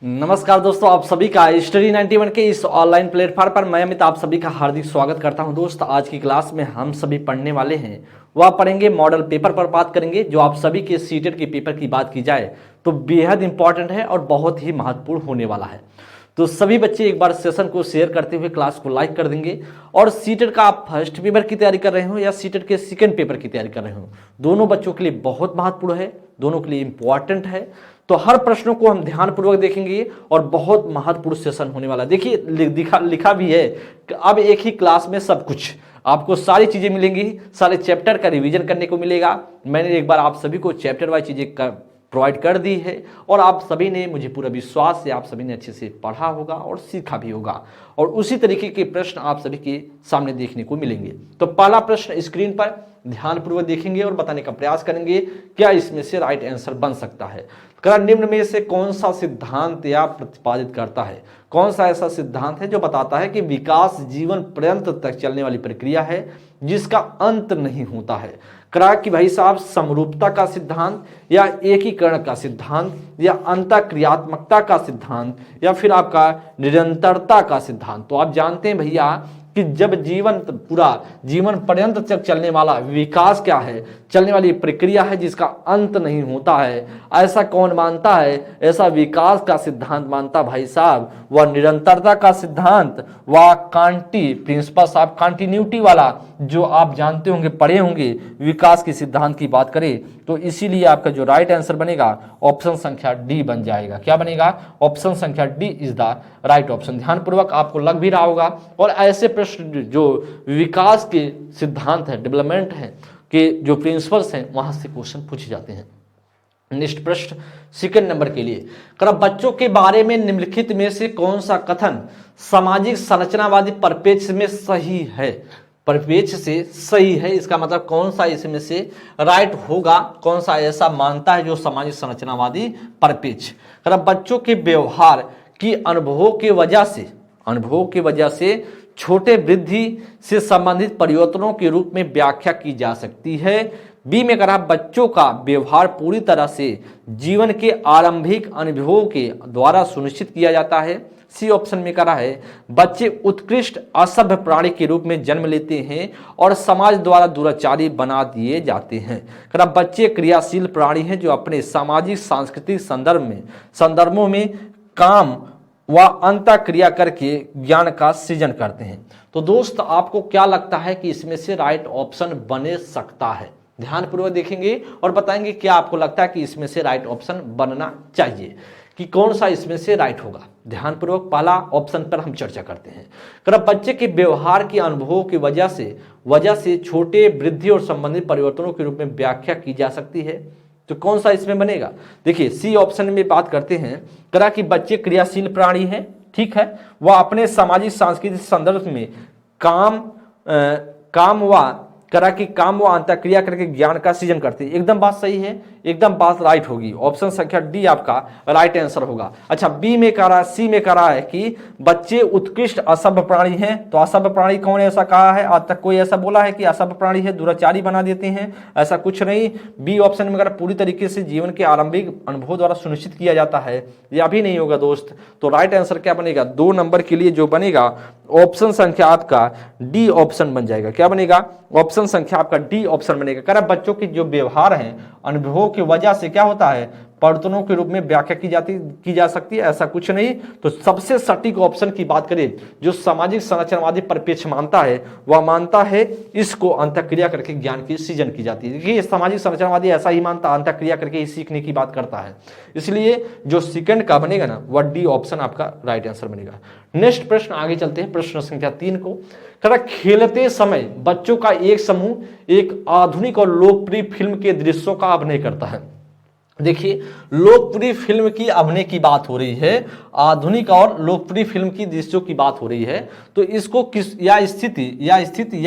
नमस्कार दोस्तों, आप सभी का स्टडी 91 के इस ऑनलाइन प्लेटफॉर्म पर मैं अमित आप सभी का हार्दिक स्वागत करता हूं। दोस्त, आज की क्लास में हम सभी पढ़ने वाले हैं वह पढ़ेंगे मॉडल पेपर पर बात करेंगे, जो आप सभी के सीटेट के पेपर की बात की जाए तो बेहद इंपॉर्टेंट है और बहुत ही महत्वपूर्ण होने वाला है। तो सभी बच्चे एक बार सेशन को शेयर करते हुए क्लास को लाइक कर देंगे। और सीटेट का आप फर्स्ट पेपर की तैयारी कर रहे हो या सीटेट के सेकंड पेपर की तैयारी कर रहे हो, दोनों बच्चों के लिए बहुत महत्वपूर्ण है, दोनों के लिए इंपॉर्टेंट है। तो हर प्रश्नों को हम ध्यानपूर्वक देखेंगे और बहुत महत्वपूर्ण सेशन होने वाला है। देखिए लिखा भी है कि अब एक ही क्लास में सब कुछ आपको सारी चीजें मिलेंगी, सारे चैप्टर का रिवीजन करने को मिलेगा। मैंने एक बार आप सभी को चैप्टर वाइज चीजें प्रोवाइड कर दी है और आप सभी ने, मुझे पूरा विश्वास है, आप सभी ने अच्छे से पढ़ा होगा और सीखा भी होगा और उसी तरीके के प्रश्न आप सभी के सामने देखने को मिलेंगे। तो पहला प्रश्न स्क्रीन पर ध्यानपूर्वक देखेंगे और बताने का प्रयास करेंगे क्या इसमें से राइट आंसर बन सकता है। निम्न में से कौन सा सिद्धांत या प्रतिपादित करता है, कौन सा ऐसा सिद्धांत है जो बताता है कि विकास जीवन पर्यंत तक चलने वाली प्रक्रिया है जिसका अंत नहीं होता है। कि भाई साहब, समरूपता का सिद्धांत या एकीकरण का सिद्धांत या अंतःक्रियात्मकता का सिद्धांत या फिर आपका निरंतरता का सिद्धांत। तो आप जानते हैं भैया कि जब पूरा जीवन पर्यंत तक चलने वाला विकास क्या है, चलने वाली प्रक्रिया है जिसका अंत नहीं होता है, ऐसा कौन मानता है? ऐसा विकास का सिद्धांत मानता भाई साहब वह निरंतरता का सिद्धांत, वह कांटी प्रिंसिपल साहब कंटिन्यूटी वाला, जो आप जानते होंगे, पढ़े होंगे विकास के सिद्धांत की बात करें तो इसीलिए आपका जो राइट आंसर बनेगा ऑप्शन संख्या डी बन जाएगा। क्या बनेगा? ऑप्शन संख्या D is the right option. ध्यानपूर्वक आपको लग भी रहा होगा। और ऐसे प्रश्न जो विकास के सिद्धांत है, डेवलपमेंट है के जो प्रिंसिपल्स हैं, वहां से क्वेश्चन पूछे जाते हैं। नेक्स्ट प्रश्न सेकंड नंबर के लिए, बच्चों के बारे में निम्नलिखित में से कौन सा कथन सामाजिक संरचनावादी परिप्रेक्ष्य में सही है? परिप्रेक्ष्य से सही है, इसका मतलब कौन सा इसमें से राइट होगा, कौन सा ऐसा मानता है जो सामाजिक संरचनावादी परिप्रेक्ष्य। बच्चों के व्यवहार की अनुभवों के वजह से छोटे वृद्धि से संबंधित परिवर्तनों के रूप में व्याख्या की जा सकती है। बी में कहा बच्चों का व्यवहार पूरी तरह से जीवन के आरंभिक अनुभवों के द्वारा सुनिश्चित किया जाता है। सी ऑप्शन में कहा है बच्चे उत्कृष्ट असभ्य प्राणी के रूप में जन्म लेते हैं और समाज द्वारा दुराचारी बना दिए जाते हैं। बच्चे क्रियाशील प्राणी हैं जो अपने सामाजिक सांस्कृतिक संदर्भों में काम व अंतःक्रिया करके ज्ञान का सृजन करते हैं। तो दोस्त, आपको क्या लगता है कि इसमें से राइट ऑप्शन बने सकता है? ध्यानपूर्वक देखेंगे और बताएंगे क्या आपको लगता है कि इसमें से राइट ऑप्शन बनना चाहिए, कि कौन सा इसमें से राइट होगा। ध्यानपूर्वक पहला ऑप्शन पर हम चर्चा करते हैं। बच्चे के व्यवहार के अनुभवों की वजह से छोटे वृद्धि और संबंधित परिवर्तनों के रूप में व्याख्या की जा सकती है। तो कौन सा इसमें बनेगा? देखिए, सी ऑप्शन में बात करते हैं कि बच्चे क्रियाशील प्राणी हैं, ठीक है, वह अपने सामाजिक सांस्कृतिक संदर्भ में काम व अंतःक्रिया करके ज्ञान का सृजन करते हैं। एकदम बात सही है, एकदम बात राइट होगी। ऑप्शन संख्या डी आपका राइट आंसर होगा। अच्छा, सी में कह रहा है कि बच्चे उत्कृष्ट असभ्य प्राणी हैं। तो असभ्य प्राणी कौन ऐसा कहा है? आज तक कोई ऐसा बोला है कि असभ्य प्राणी है, दुराचारी बना देते हैं? ऐसा कुछ नहीं। बी ऑप्शन में अगर पूरी तरीके से जीवन के आरंभिक अनुभव द्वारा सुनिश्चित किया जाता है, यह भी नहीं होगा दोस्त। तो राइट आंसर क्या बनेगा? 2 नंबर के लिए जो बनेगा ऑप्शन संख्या आपका डी ऑप्शन बन जाएगा। क्या बनेगा? ऑप्शन संख्या आपका डी ऑप्शन बनेगा। बच्चों के जो व्यवहार हैं, अनुभवों की वजह से क्या होता है, परिवर्तनों के रूप में व्याख्या की जा सकती है, ऐसा कुछ नहीं। तो सबसे सटीक ऑप्शन की बात करें, जो सामाजिक संरचनावादी परिप्रेक्ष्य मानता है, वह मानता है इसको अंतःक्रिया करके ज्ञान की सृजन की जाती है। देखिए, सामाजिक संरचनावादी ऐसा ही मानता, अंतःक्रिया करके ही सीखने की बात करता है। इसलिए जो सेकंड का बनेगा ना, वह डी ऑप्शन आपका राइट आंसर बनेगा। नेक्स्ट प्रश्न आगे चलते हैं, प्रश्न संख्या 3 को। खेलते समय बच्चों का एक समूह एक आधुनिक और लोकप्रिय फिल्म के दृश्यों का अभिनय करता है। देखिए, लोकप्रिय फिल्म की अभिनय की बात हो रही है, आधुनिक और लोकप्रिय फिल्म की दृश्यों की बात हो रही है। तो इसको स्थिति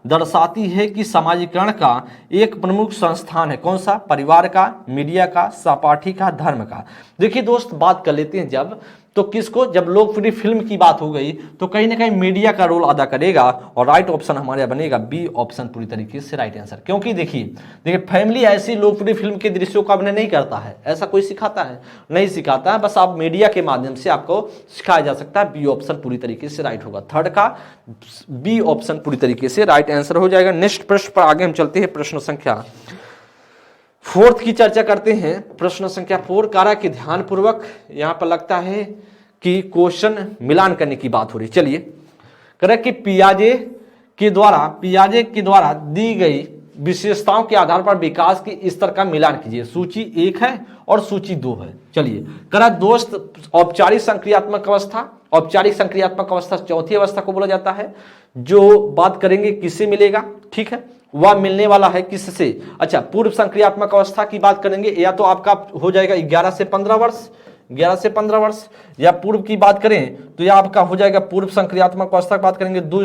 दर्शाती है कि समाजीकरण का एक प्रमुख संस्थान है। कौन सा? परिवार का, मीडिया का, सहपाठी का, धर्म का। देखिए दोस्त, बात कर लेते हैं जब तो किसको, जब लोकप्रिय फिल्म की बात हो गई तो कहीं ना कहीं मीडिया का रोल अदा करेगा, और राइट ऑप्शन हमारे बनेगा बी ऑप्शन पूरी तरीके से राइट आंसर। क्योंकि देखिए फैमिली ऐसी लोकप्रिय फिल्म के दृश्यों का अभिनय नहीं करता है, ऐसा कोई सिखाता है नहीं सिखाता है, बस आप मीडिया के माध्यम से आपको सिखाया जा सकता है। बी ऑप्शन पूरी तरीके से राइट होगा, थर्ड का बी ऑप्शन पूरी तरीके से राइट आंसर हो जाएगा। नेक्स्ट प्रश्न पर आगे हम चलते हैं, प्रश्न संख्या 4 की चर्चा करते हैं। प्रश्न संख्या 4 कारा के ध्यान पूर्वक, यहां पर लगता है कि क्वेश्चन मिलान करने की बात हो रही। चलिए करें कि पियाजे के द्वारा दी गई विशेषताओं के आधार पर विकास के स्तर का मिलान कीजिए। सूची 1 है और सूची 2 है। चलिए करा दोस्त, औपचारिक संक्रियात्मक अवस्था, औपचारिक संक्रियात्मक अवस्था चौथी अवस्था को बोला जाता है। जो बात करेंगे किससे मिलेगा, ठीक है, वह मिलने वाला है किससे। अच्छा, पूर्व संक्रियात्मक अवस्था की बात करेंगे, या तो आपका हो जाएगा 11 से 15 वर्ष, 11 से 15 वर्ष, या पूर्व की बात करें तो यह आपका हो जाएगा पूर्व संक्रियात्मक अवस्था की बात करेंगे 2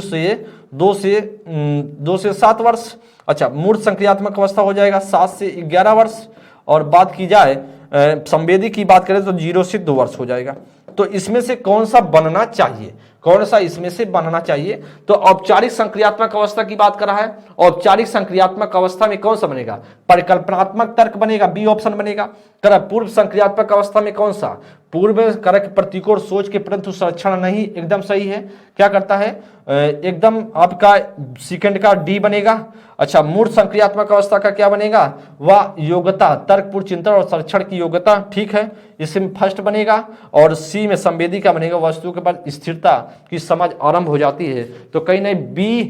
से 7 वर्ष। अच्छा, मूर्त संक्रियात्मक अवस्था हो जाएगा 7 से 11 वर्ष, और बात की जाए संवेदी की बात करें तो 0 से 2 वर्ष हो जाएगा। तो इसमें से कौन सा बनना चाहिए, कौन सा इसमें से बनना चाहिए, तो औपचारिक संक्रियात्मक अवस्था की बात कर रहा है। औपचारिक संक्रियात्मक अवस्था में कौन सा बनेगा, परिकल्पनात्मक तर्क बनेगा, बी ऑप्शन बनेगा। कर पूर्व संक्रियात्मक अवस्था में कौन सा, पूर्व में कर प्रतिकूल सोच के परंतु संरक्षण नहीं, एकदम सही है। क्या करता है, एकदम आपका सेकंड का डी बनेगा। अच्छा, मूर्त संक्रियात्मक अवस्था का क्या बनेगा, वह योग्यता, तर्कपूर्ण चिंतन और संरक्षण की योग्यता, ठीक है, इसमें फर्स्ट बनेगा। और सी में संवेदी का बनेगा, वस्तु के बाद स्थिरता की समझ आरंभ हो जाती है। तो कहीं नहीं बी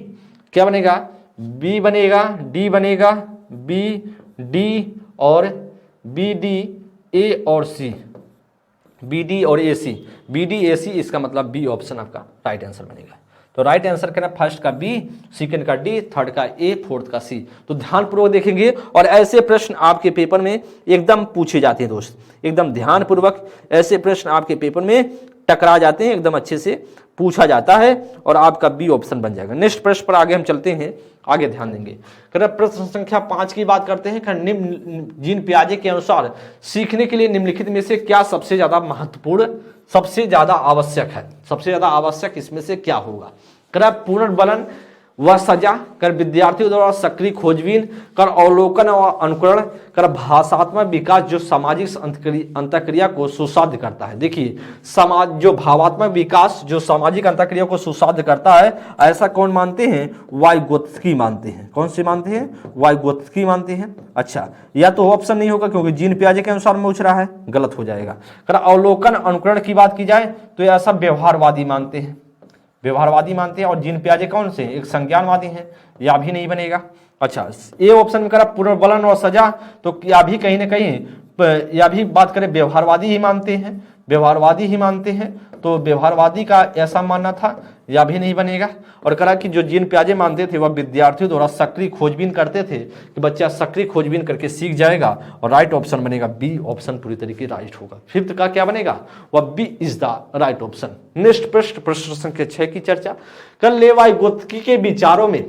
क्या बनेगा, बी बनेगा, डी बनेगा, बी डी और बी डी ए और सी, बी डी और ए सी, बी डी ए सी, इसका मतलब बी ऑप्शन आपका राइट आंसर बनेगा। तो राइट आंसर करना फर्स्ट का बी, सेकंड का डी, थर्ड का ए, फोर्थ का सी। तो ध्यानपूर्वक देखेंगे, और ऐसे प्रश्न आपके पेपर में एकदम पूछे जाते हैं दोस्त, एकदम ध्यानपूर्वक ऐसे प्रश्न आपके पेपर में टकरा जाते हैं, एकदम अच्छे से पूछा जाता है, और आपका बी ऑप्शन बन जाएगा। नेक्स्ट प्रश्न पर आगे हम चलते हैं, आगे ध्यान देंगे। प्रश्न संख्या 5 की बात करते हैं। निम्न जीन पियाजे के अनुसार सीखने के लिए निम्नलिखित में से क्या सबसे ज्यादा महत्वपूर्ण, सबसे ज्यादा आवश्यक है, सबसे ज्यादा आवश्यक इसमें से क्या होगा। कर पुनर्बलन व सजा, कर विद्यार्थियों द्वारा सक्रिय खोजबीन, कर अवलोकन व अनुकरण, कर भाषात्मक विकास जो सामाजिक अंतःक्रिया को सुसाध्य करता है। देखिए समाज जो भावात्मक विकास जो सामाजिक अंतःक्रिया को सुसाध्य करता है, ऐसा कौन मानते हैं, वाइगोत्स्की मानते हैं। कौन से मानते हैं, वाइगोत्स्की मानते हैं। अच्छा, या तो ऑप्शन नहीं होगा क्योंकि जीन पियाजे के अनुसार पूछ रहा है, गलत हो जाएगा। कर अवलोकन अनुकरण की बात की जाए तो ऐसा व्यवहारवादी मानते हैं, व्यवहारवादी मानते हैं। और जीन पियाजे कौन से, एक संज्ञानवादी हैं, या भी नहीं बनेगा। अच्छा, ए ऑप्शन में करा पुनर्बलन और सजा, तो या भी कहीं ना कहीं, या भी बात करें व्यवहारवादी ही मानते हैं, व्यवहारवादी ही मानते हैं। तो व्यवहारवादी का ऐसा मानना था, या भी नहीं बनेगा। और करा कि जो जीन पियाजे मानते थे वह विद्यार्थियों द्वारा सक्रिय खोजबीन करते थे, कि बच्चा सक्रिय खोजबीन करके सीख जाएगा, और राइट ऑप्शन बनेगा बी ऑप्शन पूरी तरीके राइट होगा। फिफ्थ का क्या बनेगा, वह B is the right option. Next प्रश्न, प्रश्न संख्या 6 की चर्चा कर। लेवाइगोत्स्की के विचारों में,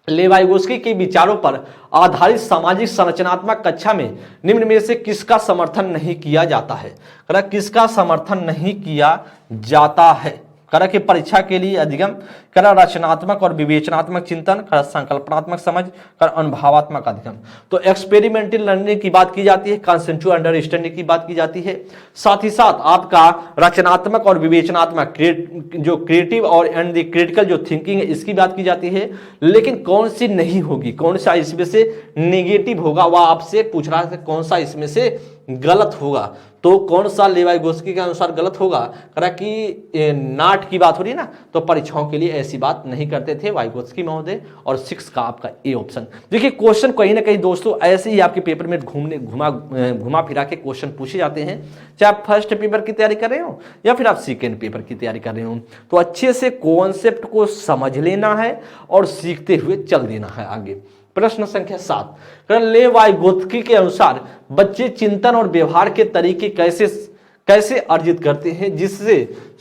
लेवाइगोत्स्की के विचारों पर आधारित सामाजिक संरचनात्मक कक्षा में निम्न में से किसका समर्थन नहीं किया जाता है। करा किसका समर्थन नहीं किया जाता है, करा कि परीक्षा के लिए अधिगम, करा रचनात्मक और विवेचनात्मक चिंतन, करा संकल्पनात्मक समझ, कर अनुभवात्मक अधिगम। तो एक्सपेरिमेंटल लर्निंग की बात की जाती है, कॉन्सेप्चुअल अंडरस्टैंडिंग की बात की जाती है, साथ ही साथ आपका रचनात्मक और विवेचनात्मक जो क्रिएटिव और एंड द क्रिटिकल जो थिंकिंग है इसकी बात की जाती है। लेकिन कौन सी नहीं होगी, कौन सा इसमें से नेगेटिव होगा, वह आपसे पूछ रहा है कौन सा इसमें से गलत होगा। तो कौन सा लेवाइगोत्स्की के अनुसार गलत होगा, करा कि नाट की बात हो रही है ना, तो परीक्षाओं के लिए ऐसी बात नहीं करते थे वाइगोत्स्की महोदय। और 6 का आपका ए ऑप्शन। देखिए क्वेश्चन कहीं ना कहीं दोस्तों ऐसे ही आपके पेपर में घुमा फिरा के क्वेश्चन पूछे जाते हैं, चाहे आप फर्स्ट पेपर की तैयारी कर रहे हो या फिर आप सेकेंड पेपर की तैयारी कर रहे हो। तो अच्छे से कॉन्सेप्ट को समझ लेना है और सीखते हुए चल देना है आगे। प्रश्न संख्या 7, लेवाइगोत्स्की के अनुसार बच्चे चिंतन और व्यवहार के तरीके कैसे अर्जित करते हैं जिससे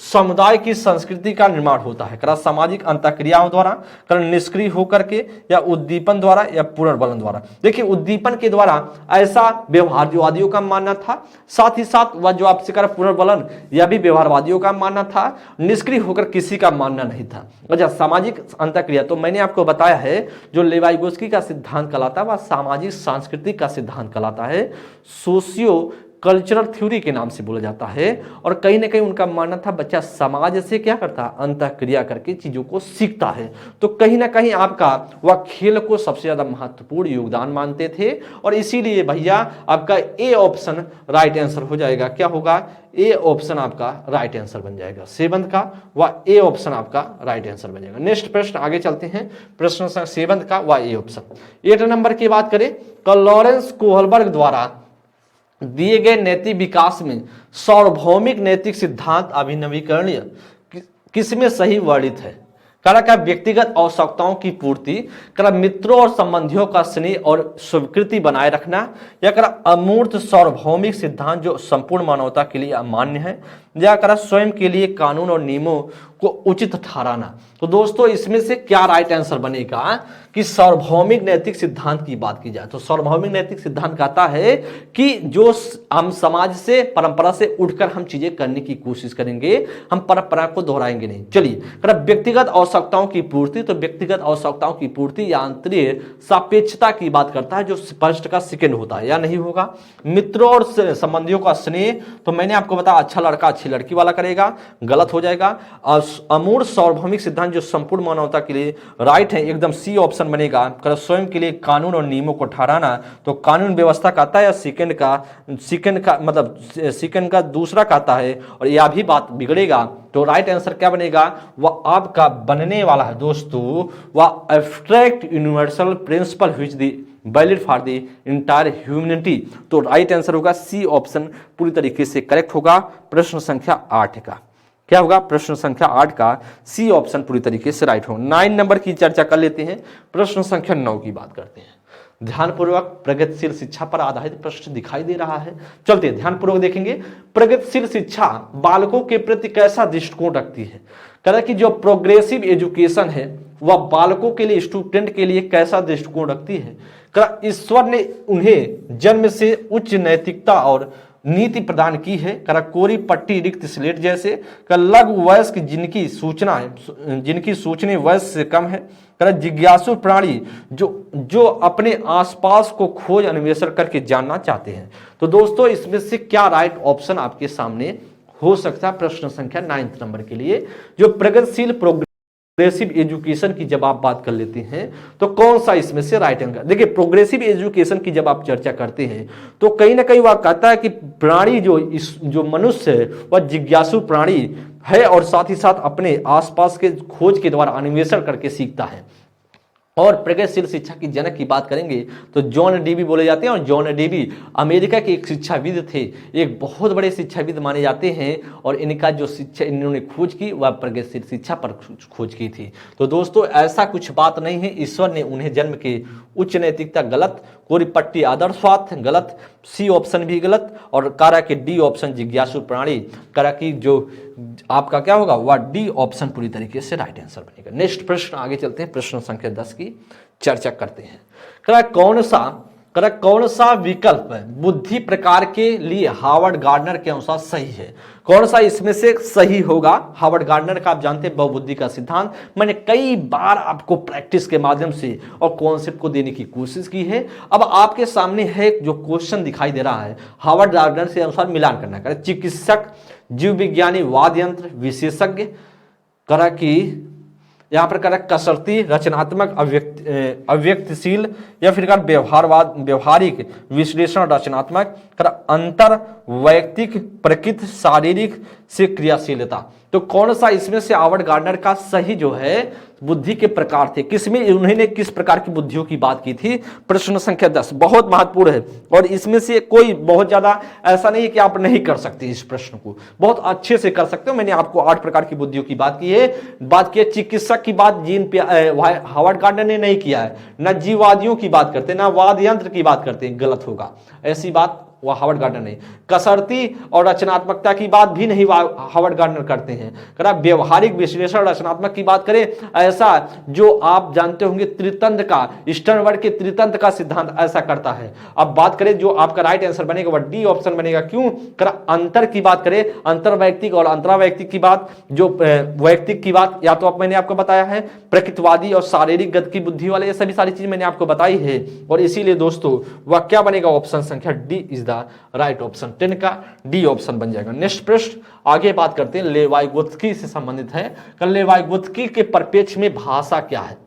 समुदाय की संस्कृति का निर्माण होता है? करा सामाजिक अंतःक्रियाओं द्वारा, करा निष्क्रिय होकर के, या उद्दीपन द्वारा, या पुनर्बलन द्वारा। देखिए उद्दीपन के द्वारा ऐसा व्यवहारवादियों का मानना था, साथ ही साथ वह जो आपसे करा पुनर्बलन यह भी व्यवहारवादियों का मानना था, निष्क्रिय होकर किसी का मानना नहीं था। अच्छा सामाजिक अंतःक्रिया तो मैंने आपको बताया है जो लेवाइगोस्की का सिद्धांत कहलाता है वह सामाजिक सांस्कृतिक का सिद्धांत कहलाता है, सोशियो कल्चरल थ्योरी के नाम से बोला जाता है। और कहीं ना कहीं उनका मानना था बच्चा समाज से क्या करता है, अंतःक्रिया करके चीजों को सीखता है। तो कहीं ना कहीं आपका वह खेल को सबसे ज्यादा महत्वपूर्ण योगदान मानते थे, और इसीलिए भैया आपका ए ऑप्शन राइट आंसर हो जाएगा। क्या होगा? ए ऑप्शन आपका राइट आंसर बन जाएगा। सेवंथ का वह ए ऑप्शन आपका राइट आंसर बन जाएगा। नेक्स्ट प्रश्न आगे चलते हैं। प्रश्न सेवंथ का वह ए ऑप्शन। 8 नंबर की बात करें तो लॉरेंस कोहलबर्ग द्वारा दिए गए नैतिक विकास में सार्वभौमिक नैतिक सिद्धांत अभिनवीकरणीय किसमें सही वर्णित है? करा क्या व्यक्तिगत आवश्यकताओं की पूर्ति, करा मित्रों और संबंधियों का स्नेह और स्वीकृति बनाए रखना, या करा अमूर्त सार्वभौमिक सिद्धांत जो संपूर्ण मानवता के लिए अमान्य है, या करा स्वयं के लिए कानून और नियमों को उचित ठहराना। तो दोस्तों इसमें से क्या राइट आंसर बनेगा कि सार्वभौमिक नैतिक सिद्धांत की बात की जाए तो सार्वभौमिक नैतिक सिद्धांत कहता है कि जो हम समाज से परंपरा से उठकर हम चीजें करने की कोशिश करेंगे, हम परंपरा को दोहराएंगे नहीं। चलिए व्यक्तिगत आवश्यकताओं की पूर्ति, तो व्यक्तिगत आवश्यकताओं की पूर्ति या अंतरीय सापेक्षता की बात करता है जो स्पष्ट का सेकंड होता है, या नहीं होगा। मित्रों और संबंधियों का स्नेह, तो मैंने आपको बताया अच्छा लड़का अच्छी लड़की वाला करेगा, गलत हो जाएगा। अमूर्त सार्वभौमिक सिद्धांत जो संपूर्ण मानवता के लिए राइट है, एकदम सी ऑप्शन बनेगा। स्वयं के लिए कानून और नियमों को ठहराना, तो कानून व्यवस्था कहता है, या सेकंड का मतलब सेकंड का दूसरा कहता है, और यह भी बात बिगड़ेगा। तो राइट आंसर क्या बनेगा? वह आपका बनने वाला है दोस्तों, वह abstract universal principle which the valid for the entire humanity. तो राइट आंसर होगा सी ऑप्शन पूरी तरीके से करेक्ट होगा। प्रश्न संख्या 8 का क्या होगा? प्रश्न संख्या 8 का सी ऑप्शन पूरी तरीके से राइट होगा। 9 नंबर की चर्चा कर लेते हैं। प्रश्न संख्या 9 की बात करते हैं। ध्यानपूर्वक प्रगतिशील शिक्षा पर आधारित प्रश्न दिखाई दे रहा है, चलते हैं ध्यानपूर्वक देखेंगे। प्रगतिशील शिक्षा बालकों के प्रति कैसा दृष्टिकोण रखती है? कह रहा कि जो प्रोग्रेसिव एजुकेशन है वह बालकों के लिए, स्टूडेंट के लिए कैसा दृष्टिकोण रखती है? ईश्वर ने उन्हें जन्म से उच्च नैतिकता और नीति प्रदान की है। कोरी पट्टी रिक्त स्लेट जैसे लघु वयस्क जिनकी सोचने वयस से कम है। जिज्ञासु प्राणी जो अपने आसपास को खोज अन्वेषण करके जानना चाहते हैं। तो दोस्तों इसमें से क्या राइट ऑप्शन आपके सामने हो सकता है? प्रश्न संख्या 9 नंबर के लिए जो प्रगतिशील प्रोग्रेसिव एजुकेशन की जब आप बात कर लेते हैं तो कौन सा इसमें से राइट आंसर? देखिए प्रोग्रेसिव एजुकेशन की जब आप चर्चा करते हैं तो कहीं ना कहीं वह कहता है कि प्राणी जो मनुष्य है वह जिज्ञासु प्राणी है, और साथ ही साथ अपने आसपास के खोज के द्वारा अन्वेषण करके सीखता है। और प्रगतिशील शिक्षा की जनक की बात करेंगे तो जॉन डेवी बोले जाते हैं, और जॉन डेवी अमेरिका के एक शिक्षाविद थे, एक बहुत बड़े शिक्षाविद माने जाते हैं, और इनका जो शिक्षा इन्होंने खोज की वह प्रगतिशील शिक्षा पर खोज की थी। तो दोस्तों ऐसा कुछ बात नहीं है, ईश्वर ने उन्हें जन्म के उच्च नैतिकता गलत, कोरी पट्टी आदर्शवाद गलत, सी ऑप्शन भी गलत, और कारा के डी ऑप्शन जिज्ञासु प्राणी, कारा की जो आपका क्या होगा वह डी ऑप्शन पूरी तरीके से राइट आंसर बनेगा। नेक्स्ट प्रश्न आगे चलते हैं, प्रश्न संख्या 10 की चर्चा करते हैं। कौन सा विकल्प बुद्धि प्रकार के लिए हार्वर्ड गार्डनर के अनुसार सही है? कौन सा इसमें से सही होगा? हार्वर्ड गार्डनर का आप जानते हैं बहुबुद्धि का सिद्धांत, मैंने कई बार आपको प्रैक्टिस के माध्यम से और कॉन्सेप्ट को देने की कोशिश की है। अब आपके सामने है जो क्वेश्चन दिखाई दे रहा है, हार्वर्ड गार्डनर से अनुसार मिलान करना है। चिकित्सक, जीव विज्ञानी, वाद्य यंत्र विशेषज्ञ, करा की यहाँ पर करा कसरती, रचनात्मक, अव्यक्तशील, या फिर कर व्यवहारिक विश्लेषण रचनात्मक, करा अंतर वैयक्तिक, प्रकृति शारीरिक से क्रियाशीलता। तो कौन सा इसमें से हार्वर्ड गार्डनर का सही जो है बुद्धि के प्रकार थे, किसमें उन्होंने किस प्रकार की बुद्धियों की बात की थी? प्रश्न संख्या 10 बहुत महत्वपूर्ण है, और इसमें से कोई बहुत ज्यादा ऐसा नहीं है कि आप नहीं कर सकते, इस प्रश्न को बहुत अच्छे से कर सकते हो। मैंने आपको 8 प्रकार की बुद्धियों की बात की है। चिकित्सक की बात हार्वर्ड गार्डनर ने नहीं किया है, न जीववादियों की बात करते, ना वाद्य यंत्र की बात करते, गलत होगा। ऐसी बात वह हावर्ड गार्डनर नहीं। कसरती और रचनात्मकता की बात भी नहीं हावर्ड गार्डनर करते हैं। करा व्यवहारिक विश्लेषण रचनात्मक की बात करें, ऐसा जो आप जानते होंगे त्रितंत्र का, स्टर्नबर्ग के त्रितंत्र का सिद्धांत ऐसा करता है। अब बात करें जो आपका राइट आंसर बनेगा वह डी ऑप्शन बनेगा। क्यों? करा अंतर की बात करें, अंतर वैयक्तिक और अंतरावैयक्तिक की बात, जो वैयक्तिक की बात या तो अब मैंने आपको बताया है प्रकृतिवादी और शारीरिक गति की बुद्धि वाले, ये सभी सारी चीज मैंने आपको बताई है। और इसीलिए दोस्तों वह क्या बनेगा? ऑप्शन संख्या D is the right option. 10 का डी ऑप्शन बन जाएगा। नेक्स्ट प्रश्न आगे बात करते हैं, लेवाइगोत्स्की से संबंधित है। लेवाइगोत्स्की के परिप्रेक्ष्य में भाषा क्या है?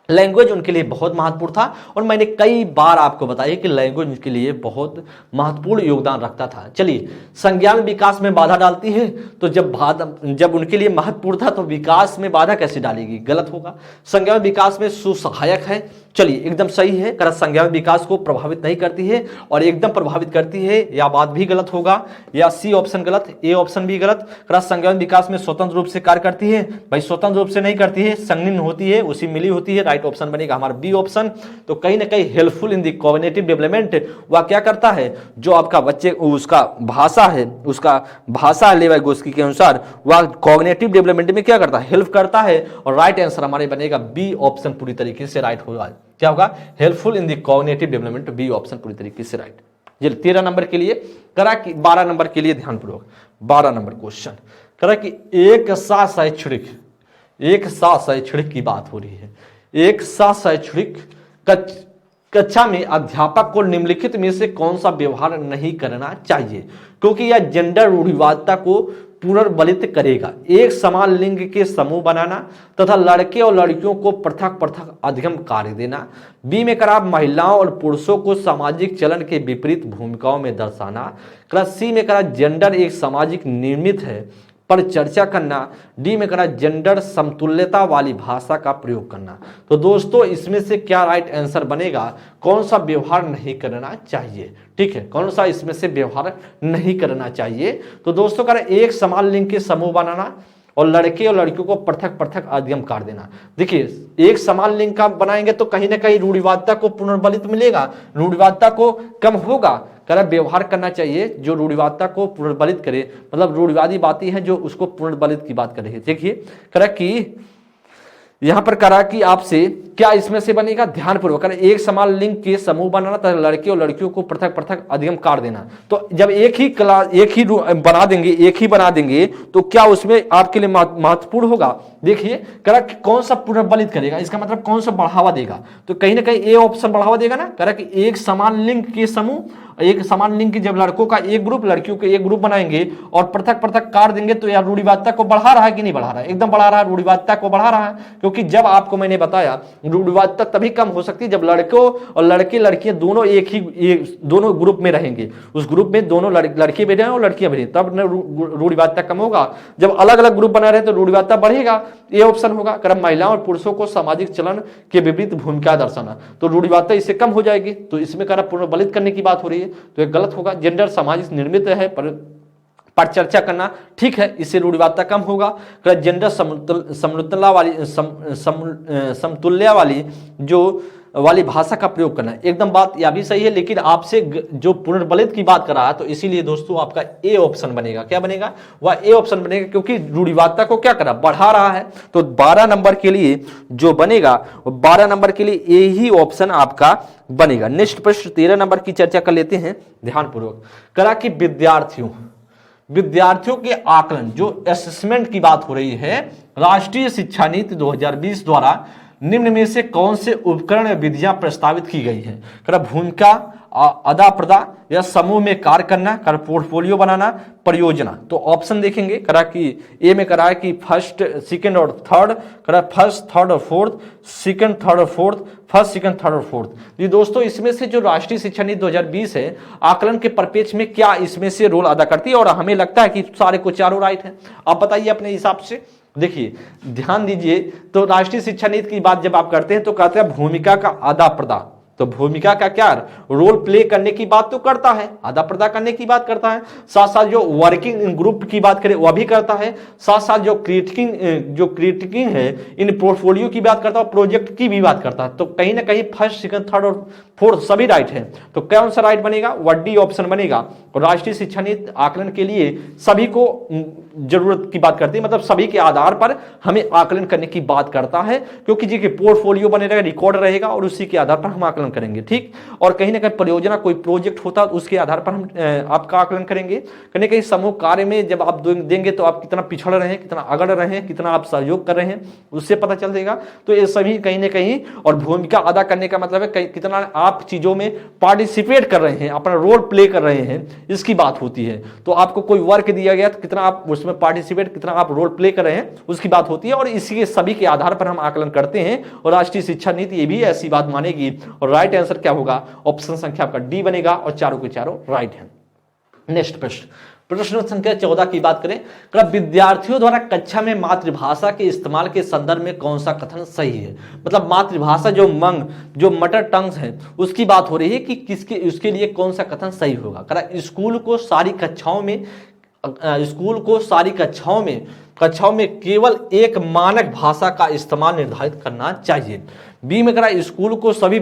लैंग्वेज उनके लिए बहुत महत्वपूर्ण था और मैंने कई बार आपको बताया कि लैंग्वेज उनके लिए बहुत महत्वपूर्ण योगदान रखता था। चलिए, संज्ञान विकास में बाधा डालती है, तो जब उनके लिए महत्वपूर्ण था तो विकास में बाधा कैसे डालेगी? गलत होगा। संज्ञान विकास में सुसहायक है, चलिए एकदम सही है। कर संज्ञान विकास को प्रभावित नहीं करती है और एकदम प्रभावित करती है, या बात भी गलत होगा, या सी ऑप्शन गलत, ए ऑप्शन भी गलत। कर संज्ञान विकास में स्वतंत्र रूप से कार्य करती है, भाई स्वतंत्र रूप से नहीं करती है, संगठित होती है, उसी मिली होती है। राइट ऑप्शन बनेगा हमारा बी ऑप्शन। तो कहीं ना कहीं helpful in the cognitive development, वह क्या करता है? जो आपका बच्चे उसका भाषा है लेवाइगोत्स्की के अनुसार वह कॉग्निटिव डेवलपमेंट में क्या करता है? हेल्प करता है। और राइट आंसर हमारे बनेगा बी ऑप्शन, पूरी तरीके से राइट होगा। क्या होगा? Helpful in the cognitive development, B option पूरी तरीके से राइट। ये 13 नंबर के लिए करा कि 12 नंबर के लिए ध्यानपूर्वक 12 नंबर क्वेश्चन करा कि एक साथ शैक्षणिक की बात हो रही है। एक साथ शैक्षणिक कक्षा में अध्यापक को निम्नलिखित में से कौन सा व्यवहार नहीं करना चाहिए? क्योंकि यह जेंडर रूढ़िवादिता को पुनर्बलित करेगा। एक समान लिंग के समूह बनाना तथा लड़के और लड़कियों को पृथक पृथक अधिगम कार्य देना। बी में करा महिलाओं और पुरुषों को सामाजिक चलन के विपरीत भूमिकाओं में दर्शाना। सी में करा जेंडर एक सामाजिक निर्मित है पर चर्चा करना। डी में करा जेंडर समतुल्यता वाली भाषा का प्रयोग करना। तो दोस्तों इसमें से क्या राइट आंसर बनेगा? कौन सा व्यवहार नहीं करना चाहिए? ठीक है, कौन सा इसमें से व्यवहार नहीं करना चाहिए? तो दोस्तों करा एक समान लिंग के समूह बनाना और लड़के और लड़कियों को पृथक पृथक अधिगम कार्य देना। देखिए एक समान लिंग का बनाएंगे तो कहीं ना कहीं रूढ़िवादिता को पुनर्बलित मिलेगा, रूढ़िवादिता को कम होगा। करा व्यवहार करना चाहिए जो रूढ़िवादिता को पुनर्बलित करे, मतलब रूढ़िवादी बातें हैं जो उसको पुनर्बलित की बात कर रही है। देखिए करा कि यहां पर करा कि आपसे क्या इसमें से बनेगा? ध्यानपूर्वक एक समान लिंग के समूह बनाना तथा लड़के और लड़कियों को पृथक पृथक अधिगम कार्य देना। तो जब एक ही बना देंगे तो क्या उसमें आपके लिए महत्वपूर्ण होगा? देखिए करा कि कौन सा पुनर्बलित करेगा, इसका मतलब कौन सा बढ़ावा देगा? तो कहीं ना कहीं ए ऑप्शन बढ़ावा देगा ना। करा कि एक समान लिंग के समूह, एक समान लिंग के जब लड़कों का एक ग्रुप लड़कियों के एक ग्रुप बनाएंगे और पृथक पृथक कार्य देंगे तो यार रूढ़िवादिता को बढ़ा रहा है कि नहीं बढ़ा रहा है? एकदम बढ़ा रहा है, रूढ़िवादिता को बढ़ा रहा है। क्योंकि जब आपको मैंने बताया रूढ़िवादिता तभी कम हो सकती है जब लड़कों और लड़के लड़कियां दोनों दोनों ग्रुप में रहेंगे, उस ग्रुप में दोनों लड़के भी रहें और लड़कियां भी रहें, तब रूढ़िवादिता कम होगा। जब अलग अलग ग्रुप बना रहे तो रूढ़िवादिता बढ़ेगा। ये ऑप्शन होगा। क्रम महिलाओं और पुरुषों को सामाजिक चलन के विपरीत भूमिका दर्शाना, तो रूढ़िवादिता इससे कम हो जाएगी। तो इसमें करा पुनर्बलित करने की बात हो रही है तो ये गलत होगा। जेंडर सामाजिक निर्मित है पर चर्चा करना ठीक है, इससे रूढ़िवादिता कम होगा। जेंडर समतुल्य वाली भाषा का प्रयोग करना, एकदम बात यह भी सही है। लेकिन आपसे जो पुनर्बलित की बात कर रहा है तो इसीलिए दोस्तों आपका ए ऑप्शन बनेगा। क्या बनेगा? वह ए ऑप्शन बनेगा क्योंकि रूढ़िवादिता को क्या करा? बढ़ा रहा है। तो 12 नंबर के लिए जो बनेगा 12 नंबर के लिए ए ही ऑप्शन आपका बनेगा। नेक्स्ट प्रश्न 13 नंबर की चर्चा कर लेते हैं ध्यानपूर्वक। करा कि विद्यार्थियों के आकलन, जो असेसमेंट की बात हो रही है, राष्ट्रीय शिक्षा नीति 2020 द्वारा निम्न में से कौन से उपकरण विधियां प्रस्तावित की गई है? कर भूमिका, अदा प्रदा या समूह में कार्य करना, कर पोर्टफोलियो बनाना, परियोजना। तो ऑप्शन देखेंगे करा कि ए में करा है कि फर्स्ट सेकंड और थर्ड, करा फर्स्ट थर्ड और फोर्थ, सेकंड थर्ड और फोर्थ, फर्स्ट सेकंड थर्ड और फोर्थ। ये दोस्तों इसमें से जो राष्ट्रीय शिक्षा नीति 2020 है आकलन के परिप्रेक्ष्य में क्या इसमें से रोल अदा करती है? और हमें लगता है कि सारे को चारों राइट है। आप बताइए अपने हिसाब से। देखिए ध्यान दीजिए, तो राष्ट्रीय शिक्षा नीति की बात जब आप करते हैं तो कहते हैं भूमिका का अदा प्रदा, तो भूमिका का क्या रोल प्ले करने की बात तो करता है, आदान प्रदान करने की बात करता है, साथ साथ जो वर्किंग इन ग्रुप की बात करें वह भी करता है, साथ साथ जो क्रिटिकिंग है इन पोर्टफोलियो की बात करता है, प्रोजेक्ट की भी बात करता है। तो कहीं ना कहीं फर्स्ट, सेकंड, थर्ड और फोर्थ सभी राइट है। तो कौन सा राइट बनेगा? वह डी ऑप्शन बनेगा। और राष्ट्रीय शिक्षा नीति आकलन के लिए सभी को जरूरत की बात करती है, मतलब सभी के आधार पर हमें आकलन करने की बात करता है, क्योंकि जी के पोर्टफोलियो बने रहेगा, रिकॉर्ड रहेगा और उसी के आधार पर हम आकलन करेंगे। ठीक, और कहीं ना कहीं परियोजना कोई प्रोजेक्ट होता है उसके आधार पर हम आपका आकलन करेंगे। कहीं कहीं समूह कार्य में जब आप देंगे तो आप कितना पिछड़ रहे हैं, कितना अगड़ रहे हैं, कितना आप सहयोग कर रहे हैं, उससे पता चल देगा। तो ये सभी कहीं ना कहीं, और भूमिका अदा करने का मतलब है कितना आप चीजों में पार्टिसिपेट कर रहे हैं, अपना रोल प्ले कर रहे हैं, इसकी बात होती है। तो आपको कोई वर्क दिया गया तो कितना आप उसमें पार्टिसिपेट, कितना आप रोल प्ले कर रहे हैं, उसकी बात होती है। और इसी सभी के आधार पर हम आकलन करते हैं। और राष्ट्रीय शिक्षा नीति ये भी ऐसी बात मानेगी। और राइट आंसर क्या होगा? ऑप्शन संख्या आपका डी बनेगा और चारों के चारों राइट है। नेक्स्ट प्रश्न, प्रश्न संख्या 14 की बात करें। विद्यार्थियों द्वारा कक्षा में मातृभाषा के इस्तेमाल के संदर्भ में कौन सा कथन सही है? मतलब मातृभाषा जो मदर टंग्स है उसकी बात हो रही है कि किसके, उसके लिए कौन सा कथन सही होगा? स्कूल को सारी कक्षाओं में केवल एक मानक भाषा का इस्तेमाल निर्धारित करना चाहिए। बी में करा स्कूल को सभी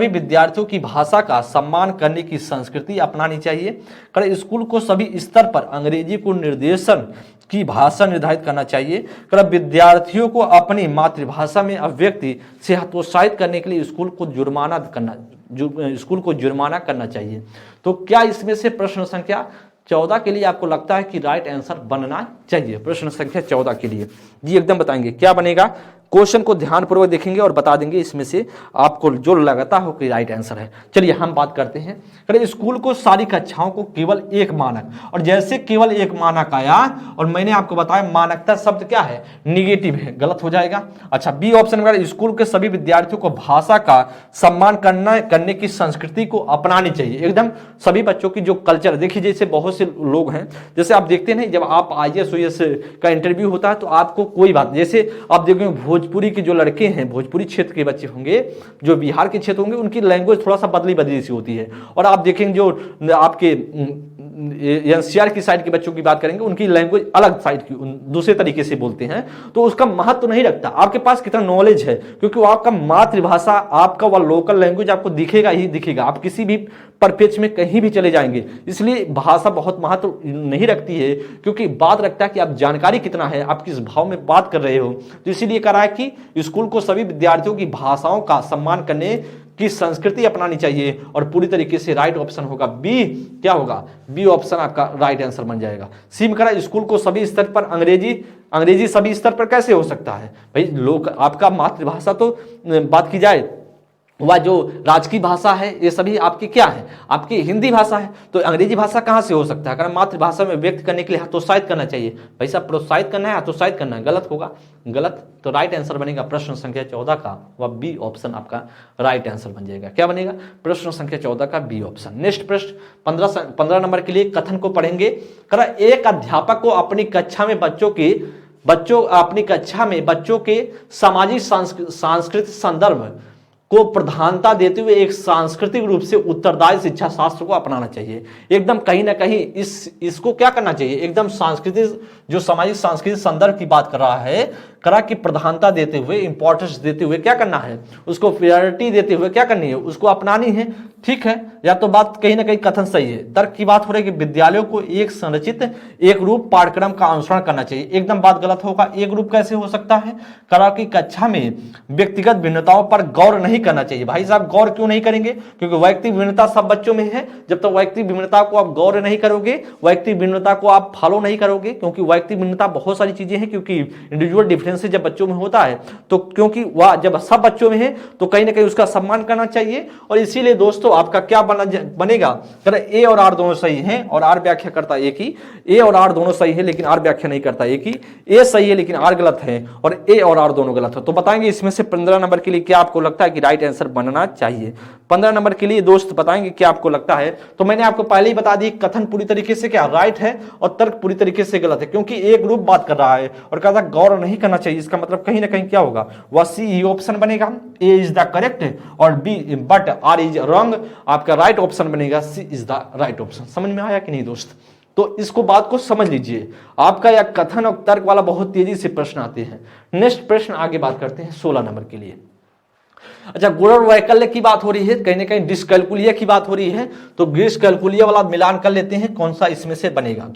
विद्यार्थियों की भाषा का सम्मान करने की संस्कृति अपनानी चाहिए। करा स्कूल को सभी स्तर पर अंग्रेजी को निर्देशन की भाषा निर्धारित करना चाहिए। करा विद्यार्थियों को अपनी मातृभाषा में अभिव्यक्ति से हतोत्साहित करने के लिए स्कूल को जुर्माना करना चाहिए। तो क्या इसमें से प्रश्न संख्या 14 के लिए आपको लगता है कि राइट आंसर बनना चाहिए? प्रश्न संख्या 14 के लिए जी एकदम बताएंगे क्या बनेगा। क्वेश्चन को ध्यानपूर्वक देखेंगे और बता देंगे इसमें से आपको जो लगता हो कि राइट आंसर है। चलिए हम बात करते हैं। स्कूल को सारी कक्षाओं को केवल एक मानक, और जैसे केवल एक मानक आया और मैंने आपको बताया मानकता शब्द क्या है? निगेटिव है, गलत हो जाएगा। अच्छा, बी ऑप्शन में स्कूल के सभी विद्यार्थियों को भाषा का सम्मान करने की संस्कृति को अपनानी चाहिए। एकदम सभी बच्चों की जो कल्चर, देखिए जैसे बहुत से लोग हैं, जैसे आप देखते हैं जब आप IAS OAS का इंटरव्यू होता है तो आपको कोई बात, जैसे आप देखेंगे भोजपुरी के जो लड़के हैं, भोजपुरी क्षेत्र के बच्चे होंगे, जो बिहार के क्षेत्र होंगे, उनकी लैंग्वेज थोड़ा सा बदली सी होती है। और आप देखेंगे जो आपके NCR की साइड के बच्चों की बात करेंगे, उनकी लैंग्वेज अलग साइड की, दूसरे तरीके से बोलते हैं। तो उसका महत्व नहीं रखता आपके पास कितना नॉलेज है, क्योंकि वो आपका मातृभाषा, आपका वह लोकल लैंग्वेज आपको दिखेगा ही दिखेगा। आप किसी भी परिपेक्ष में कहीं भी चले जाएंगे, इसलिए भाषा बहुत महत्व नहीं रखती है, क्योंकि बात रखता है कि आप जानकारी कितना है, आप किस भाव में बात कर रहे हो। तो इसीलिए कह रहा है कि स्कूल को सभी विद्यार्थियों की भाषाओं का सम्मान करने की संस्कृति अपनानी चाहिए। और पूरी तरीके से राइट ऑप्शन होगा बी। क्या होगा? बी ऑप्शन आपका राइट आंसर बन जाएगा। सी में करा स्कूल को सभी स्तर पर अंग्रेजी सभी स्तर पर कैसे हो सकता है? भाई लोग, आपका मातृभाषा तो बात की जाए, वह जो राजकीय भाषा है, ये सभी आपकी क्या है? आपकी हिंदी भाषा है। तो अंग्रेजी भाषा कहाँ से हो सकता है? कारण मातृभाषा में व्यक्त करने के लिए हतोत्साहित करना चाहिए। भाई साहब, प्रोत्साहित करना है, हतोत्साहित करना है, गलत होगा, गलत। तो राइट आंसर बनेगा प्रश्न संख्या 14 का, वह बी ऑप्शन आपका राइट आंसर बन जाएगा। क्या बनेगा? प्रश्न संख्या 14 का बी ऑप्शन। नेक्स्ट प्रश्न 15 नंबर के लिए कथन को पढ़ेंगे। करा एक अध्यापक को अपनी कक्षा में बच्चों के सामाजिक सांस्कृतिक संदर्भ को प्रधानता देते हुए एक सांस्कृतिक रूप से उत्तरदायी शिक्षा शास्त्र को अपनाना चाहिए। एकदम कहीं ना कहीं इसको क्या करना चाहिए? एकदम सांस्कृतिक, जो सामाजिक सांस्कृतिक संदर्भ की बात कर रहा है, करा की प्रधानता देते हुए, इंपॉर्टेंस देते हुए क्या करना है? उसको प्रायोरिटी देते हुए क्या करनी है? उसको अपनानी है। ठीक है, या तो बात कहीं ना कहीं कथन सही है। तर्क की बात हो रही है कि विद्यालयों को एक संरचित एक रूप पाठ्यक्रम का अनुसरण करना चाहिए। एकदम बात गलत होगा। एक रूप कैसे हो सकता है? करा की कक्षा में व्यक्तिगत भिन्नताओं पर गौर नहीं करना चाहिए। भाई साहब, गौर क्यों नहीं करेंगे? क्योंकि वैयक्तिक भिन्नता सब बच्चों में है। जब तक वैयक्तिक भिन्नता को आप गौर नहीं करोगे, वैयक्तिक भिन्नता को आप फॉलो नहीं करोगे, क्योंकि वैयक्तिक भिन्नता बहुत सारी चीजें हैं, क्योंकि इंडिविजुअल डिफरेंस जब बच्चों में होता है, तो क्योंकि वह जब सब बच्चों में है तो कहीं ना कहीं उसका सम्मान करना चाहिए। और इसीलिए दोस्तों आपका क्या बनेगा, कह रहा ए और आर दोनों सही हैं और आर व्याख्या करता एक ही, ए और आर दोनों सही है लेकिन आर व्याख्या नहीं करता एक ही, ए सही है लेकिन आर गलत है और ए और आर दोनों गलत है। तो बताएंगे इसमें से 15 नंबर के लिए क्या आपको लगता है कि राइट आंसर बनना चाहिए। 15 नंबर के लिए दोस्त बताएंगे क्या आपको लगता है। तो मैंने आपको पहले ही बता दी कथन पूरी तरीके से क्या राइट है और तर्क पूरी तरीके से गलत है, क्योंकि एक ग्रुप बात कर रहा है और कहता गौर नहीं करना चाहिए, इसका मतलब कहीं ना कहीं क्या होगा, वह सी ही ऑप्शन बनेगा, ए इज द करेक्ट और B but are is wrong, आपका राइट ऑप्शन बनेगा C is the right option. समझ में आया कि नहीं दोस्त? तो इसको बात को समझ लीजिए। आपका यह कथन और तर्क वाला बहुत तेजी से प्रश्न आते हैं। नेक्स्ट प्रश्न आगे बात करते हैं 16 नंबर के लिए। अच्छा, गुण और वैकल्य की बात हो रही है, कहीं ना कहीं डिस्कैलकुलिया की बात हो रही है, तो डिस्कैलकुलिया वाला मिलान कर लेते हैं, कौन सा इसमें से बनेगा।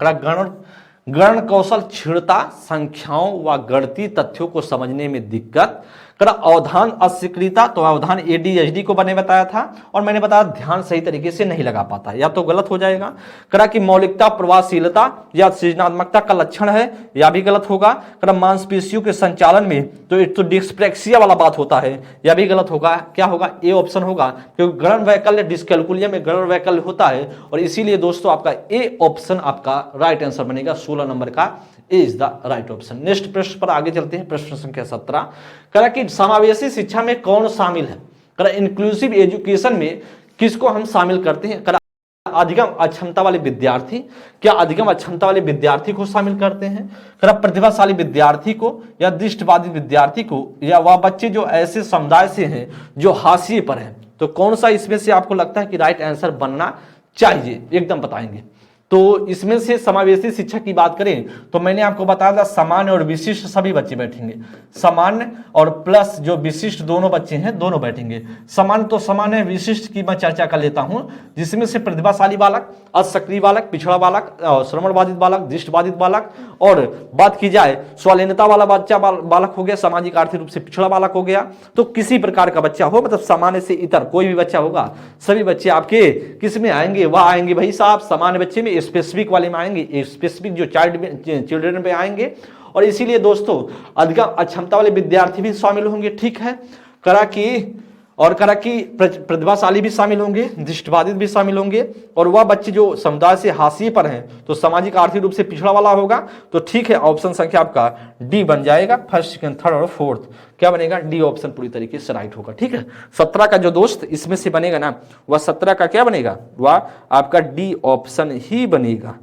गणन कौशल क्षीणता, संख्याओं व गणितीय तथ्यों को समझने में दिक्कत, अवधान अस्वीकृता, तो अवधान एडीएचडी को मैंने बताया था और मैंने बताया ध्यान सही तरीके से नहीं लगा पाता, या तो गलत हो जाएगा। करा कि मौलिकता प्रभावशीलता या सृजनात्मकता का लक्षण है, या भी गलत होगा। करा मांसपेशियों के संचालन में तो एक तो डिस्प्रेक्सिया वाला बात होता है, या भी गलत होगा। क्या होगा, ए ऑप्शन होगा, क्योंकि गणन वैकल्य डिस्कैलकुलिया में गणन वैकल्य होता है और इसीलिए दोस्तों आपका ए ऑप्शन आपका राइट आंसर बनेगा। 16 नंबर का A is the right option. Next प्रश्न पर आगे चलते हैं, प्रश्न संख्या 17। करा कि समावेशी शिक्षा में कौन शामिल है। करा इंक्लूसिव एजुकेशन में किसको हम शामिल करते हैं। करा अधिगम अक्षमता वाले विद्यार्थी, क्या अधिगम अक्षमता वाले विद्यार्थी को शामिल करते हैं। करा प्रतिभाशाली विद्यार्थी को या दृष्टिबाधित विद्यार्थी को, या वह बच्चे जो ऐसे समुदाय से हैं जो हाशिए पर हैं। तो कौन सा इसमें से आपको लगता है कि राइट आंसर बनना चाहिए, एकदम बताएंगे। तो इसमें से समावेशी शिक्षा की बात करें तो मैंने आपको बताया था सामान्य और विशिष्ट सभी बच्चे बैठेंगे, सामान्य और प्लस जो विशिष्ट दोनों बच्चे हैं दोनों बैठेंगे। सामान्य तो सामान्य, विशिष्ट की मैं चर्चा कर लेता हूं, जिसमें से प्रतिभाशाली बालक, असक्रिय बालक, पिछड़ा बालक, श्रवण बाधित बालक, दृष्टि बाधित बालक, और बात की जाए स्वाधीनता वाला बच्चा बालक हो गया, सामाजिक आर्थिक रूप से पिछड़ा बालक हो गया। तो किसी प्रकार का बच्चा हो, मतलब सामान्य से इतर कोई भी बच्चा होगा, सभी बच्चे आपके किस में आएंगे, वह आएंगे भाई साहब सामान्य बच्चे में, स्पेसिफिक वाले में आएंगे, स्पेसिफिक जो चिल्ड्रन पे आएंगे। और इसीलिए दोस्तों अधिगम अक्षमता वाले विद्यार्थी भी शामिल होंगे, ठीक है। करा कि प्रतिभाशाली भी शामिल होंगे, दृष्टिबाधित भी शामिल होंगे, और वह बच्चे जो समुदाय से हाशिए पर हैं तो सामाजिक आर्थिक रूप से पिछड़ा वाला होगा। तो ठीक है, ऑप्शन संख्या आपका डी बन जाएगा। फर्स्ट, सेकंड, थर्ड और फोर्थ क्या बनेगा, डी ऑप्शन पूरी तरीके से राइट होगा, ठीक है। 17 का जो दोस्त इसमें से बनेगा ना, वह 17 का क्या बनेगा, वह आपका डी ऑप्शन ही बनेगा।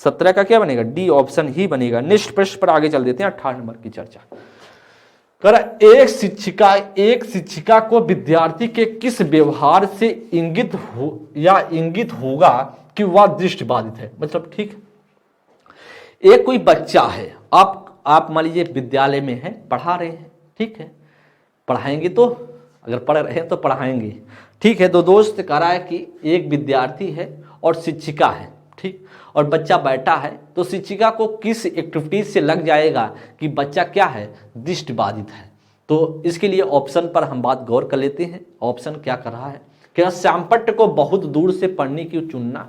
17 का क्या बनेगा, डी ऑप्शन ही बनेगा। नेक्स्ट प्रश्न पर आगे चल देते हैं, 18 नंबर की चर्चा। एक शिक्षिका को विद्यार्थी के किस व्यवहार से इंगित होगा कि वह दृष्टिबाधित है। मतलब ठीक, एक कोई बच्चा है, आप मान लीजिए विद्यालय में है, पढ़ा रहे हैं, ठीक है, पढ़ाएंगे तो अगर पढ़ रहे हैं तो पढ़ाएंगे, ठीक है। तो दोस्त कह रहा है कि एक विद्यार्थी है और शिक्षिका है, ठीक, और बच्चा बैठा है, तो शिक्षिका को किस एक्टिविटीज से लग जाएगा कि बच्चा क्या है, दृष्टिबाधित है। तो इसके लिए ऑप्शन पर हम बात गौर कर लेते हैं। ऑप्शन क्या कर रहा है, क्या श्यामपट्ट को बहुत दूर से पढ़ने को चुनना,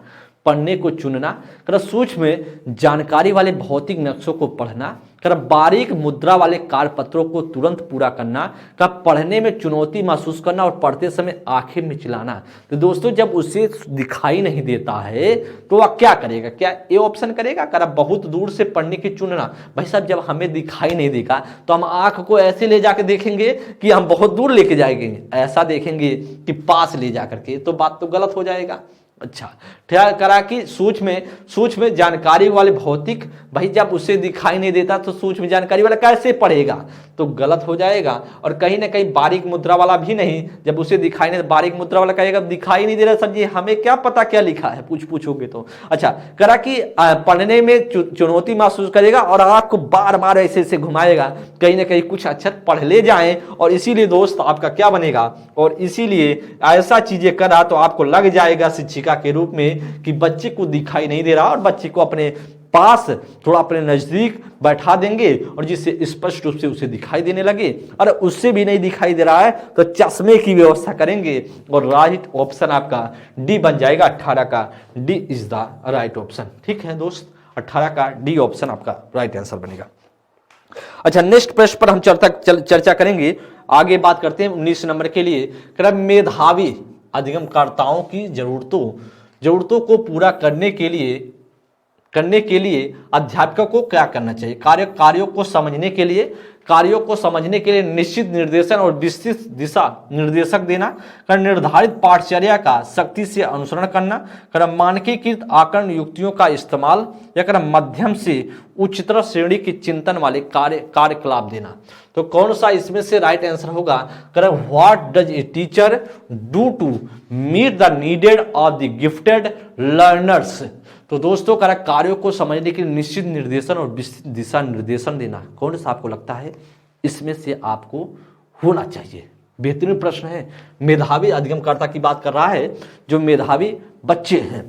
सूक्ष्म जानकारी वाले भौतिक नक्शों को पढ़ना, बारीक मुद्रा वाले कार्यपत्रों को तुरंत पूरा करना, पढ़ने में चुनौती महसूस करना और पढ़ते समय आंखें मिचलाना। तो दोस्तों जब उसे दिखाई नहीं देता है तो वह क्या करेगा, क्या ए ऑप्शन करेगा, बहुत दूर से पढ़ने की चुनना। भाई साहब जब हमें दिखाई नहीं देगा तो हम आंख को ऐसे ले जाकर देखेंगे कि हम बहुत दूर लेके जाएंगे, ऐसा देखेंगे कि पास ले जा करके, तो बात तो गलत हो जाएगा। अच्छा, करा कि सूक्ष्म जानकारी वाले भौतिक, भाई जब उसे दिखाई नहीं देता तो सूक्ष्म जानकारी वाला कैसे पढ़ेगा, तो गलत हो जाएगा। और कहीं ना कहीं बारीक मुद्रा वाला भी नहीं, जब उसे दिखाई नहीं, बारीक मुद्रा वाला कहेगा दिखाई नहीं दे रहा सर जी, हमें क्या पता क्या लिखा है, पूछोगे तो। अच्छा, करा कि पढ़ने में चुनौती महसूस करेगा और आंख को बार बार ऐसे घुमाएगा, कहीं ना कहीं कुछ अक्षर पढ़ ले जाए, और इसीलिए दोस्त आपका क्या बनेगा, और इसीलिए ऐसा चीजें करा तो आपको लग जाएगा शिक्षिका के रूप में कि बच्चे को दिखाई नहीं दे रहा, और बच्चे को अपने पास थोड़ा अपने नजदीक बैठा देंगे और जिससे स्पष्ट रूप से उसे दिखाई देने लगे। और उससे भी नहीं दिखाई दे रहा है तो चश्मे की व्यवस्था करेंगे, और राइट ऑप्शन आपका डी बन जाएगा। 18 का D is the right option, ठीक है दोस्त, 18 का डी ऑप्शन आपका राइट आंसर बनेगा। अच्छा, नेक्स्ट प्रश्न पर हम चर्चा करेंगे। आगे बात करते हैं 19 नंबर के लिए। मेधावी अधिगमकर्ताओं की जरूरतों को पूरा करने के लिए अध्यापकों को क्या करना चाहिए? कार्यों को समझने के लिए निश्चित निर्देशन और विस्तृत दिशा निर्देशक देना, निर्धारित पाठचर्या का सख्ती से अनुसरण करना, मानकीकृत आकलन युक्तियों का इस्तेमाल, या मध्यम से उच्चतर श्रेणी की चिंतन वाले कार्यकलाप देना। तो कौन सा इसमें से राइट आंसर होगा? What does a teacher do to meet the needed of the gifted learners. तो दोस्तों कार्यों को समझने के लिए निश्चित निर्देशन और दिशा निर्देशन देना, कौन सा आपको लगता है इसमें से आपको होना चाहिए? बेहतरीन प्रश्न है। मेधावी अधिगमकर्ता की बात कर रहा है, जो मेधावी बच्चे हैं,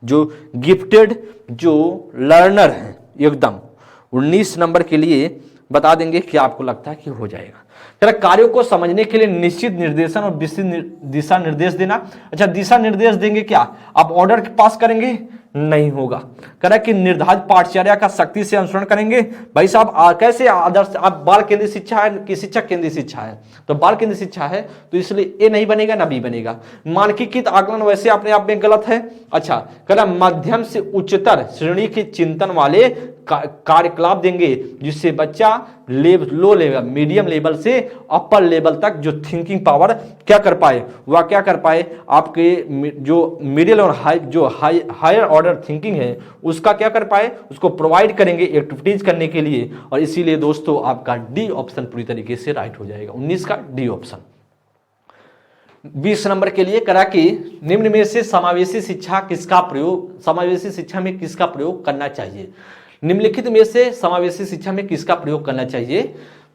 जो गिफ्टेड जो लर्नर हैं, एकदम 19 नंबर के लिए बता देंगे कि आपको लगता है कि हो जाएगा। कार्यों को समझने के लिए निश्चित निर्देशन और दिशा निर्देश देना। अच्छा, दिशा निर्देश देंगे क्या? आप ऑर्डर पास करेंगे? नहीं होगा। कह कि निर्धारित पाठचर्या का सख्ती से अनुसरण करेंगे। भाई साहब कैसे आदर्श, आप बाल केंद्रित शिक्षा है कि शिक्षक केंद्रित शिक्षा है? तो बाल केंद्रित शिक्षा है, तो इसलिए ए नहीं बनेगा ना बी बनेगा। मानकीकृत आकलन वैसे अपने आप में गलत है। अच्छा, कह मध्यम से उच्चतर श्रेणी के चिंतन वाले कार्यकलाप देंगे, जिससे बच्चा लो लेवल, मीडियम लेवल से अपर लेवल तक जो थिंकिंग पावर क्या कर पाए, वह क्या कर पाए, आपके जो मिडिल और हायर ऑर्डर थिंकिंग है उसका क्या कर पाए, उसको प्रोवाइड करेंगे एक्टिविटीज करने के लिए। और इसीलिए दोस्तों आपका डी ऑप्शन पूरी तरीके से राइट हो जाएगा, 19 का डी ऑप्शन। 20 नंबर के लिए करा कि निम्न में से समावेशी शिक्षा में किसका प्रयोग करना चाहिए? निम्नलिखित में से समावेशी शिक्षा में किसका प्रयोग करना चाहिए?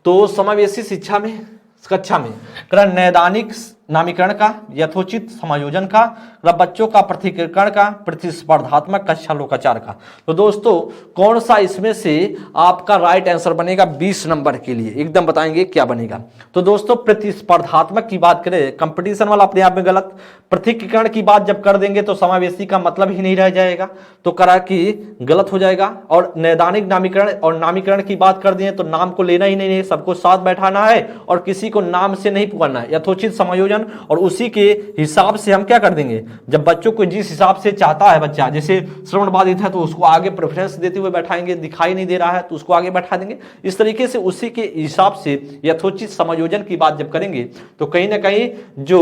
तो समावेशी शिक्षा में कक्षा में नैदानिक नामीकरण का, यथोचित समायोजन का, बच्चों का पृथकीकरण का, प्रतिस्पर्धात्मक कक्षा लोकाचार का। तो दोस्तों कौन सा इसमें से आपका राइट आंसर बनेगा 20 नंबर के लिए? एकदम बताएंगे क्या बनेगा। तो दोस्तों प्रतिस्पर्धात्मक की बात करें, कंपटीशन वाला अपने आप में गलत। पृथकीकरण की बात जब कर देंगे तो समावेशी का मतलब ही नहीं रह जाएगा, तो करा कि गलत हो जाएगा। और नैदानिक नामीकरण और नामीकरण की बात कर दिए तो नाम को लेना ही नहीं है, सबको साथ बैठाना है और किसी को नाम से नहीं पुकारना है। यथोचित समायोजन, और उसी के हिसाब से हम क्या कर देंगे, जब बच्चों को जिस हिसाब से चाहता है बच्चा, जैसे श्रवण बाधित है तो उसको आगे प्रेफरेंस देते हुए बैठाएंगे, दिखाई नहीं दे रहा है तो उसको आगे बैठा देंगे। इस तरीके से उसी के हिसाब से यथोचित समायोजन की बात जब करेंगे तो कहीं ना कहीं जो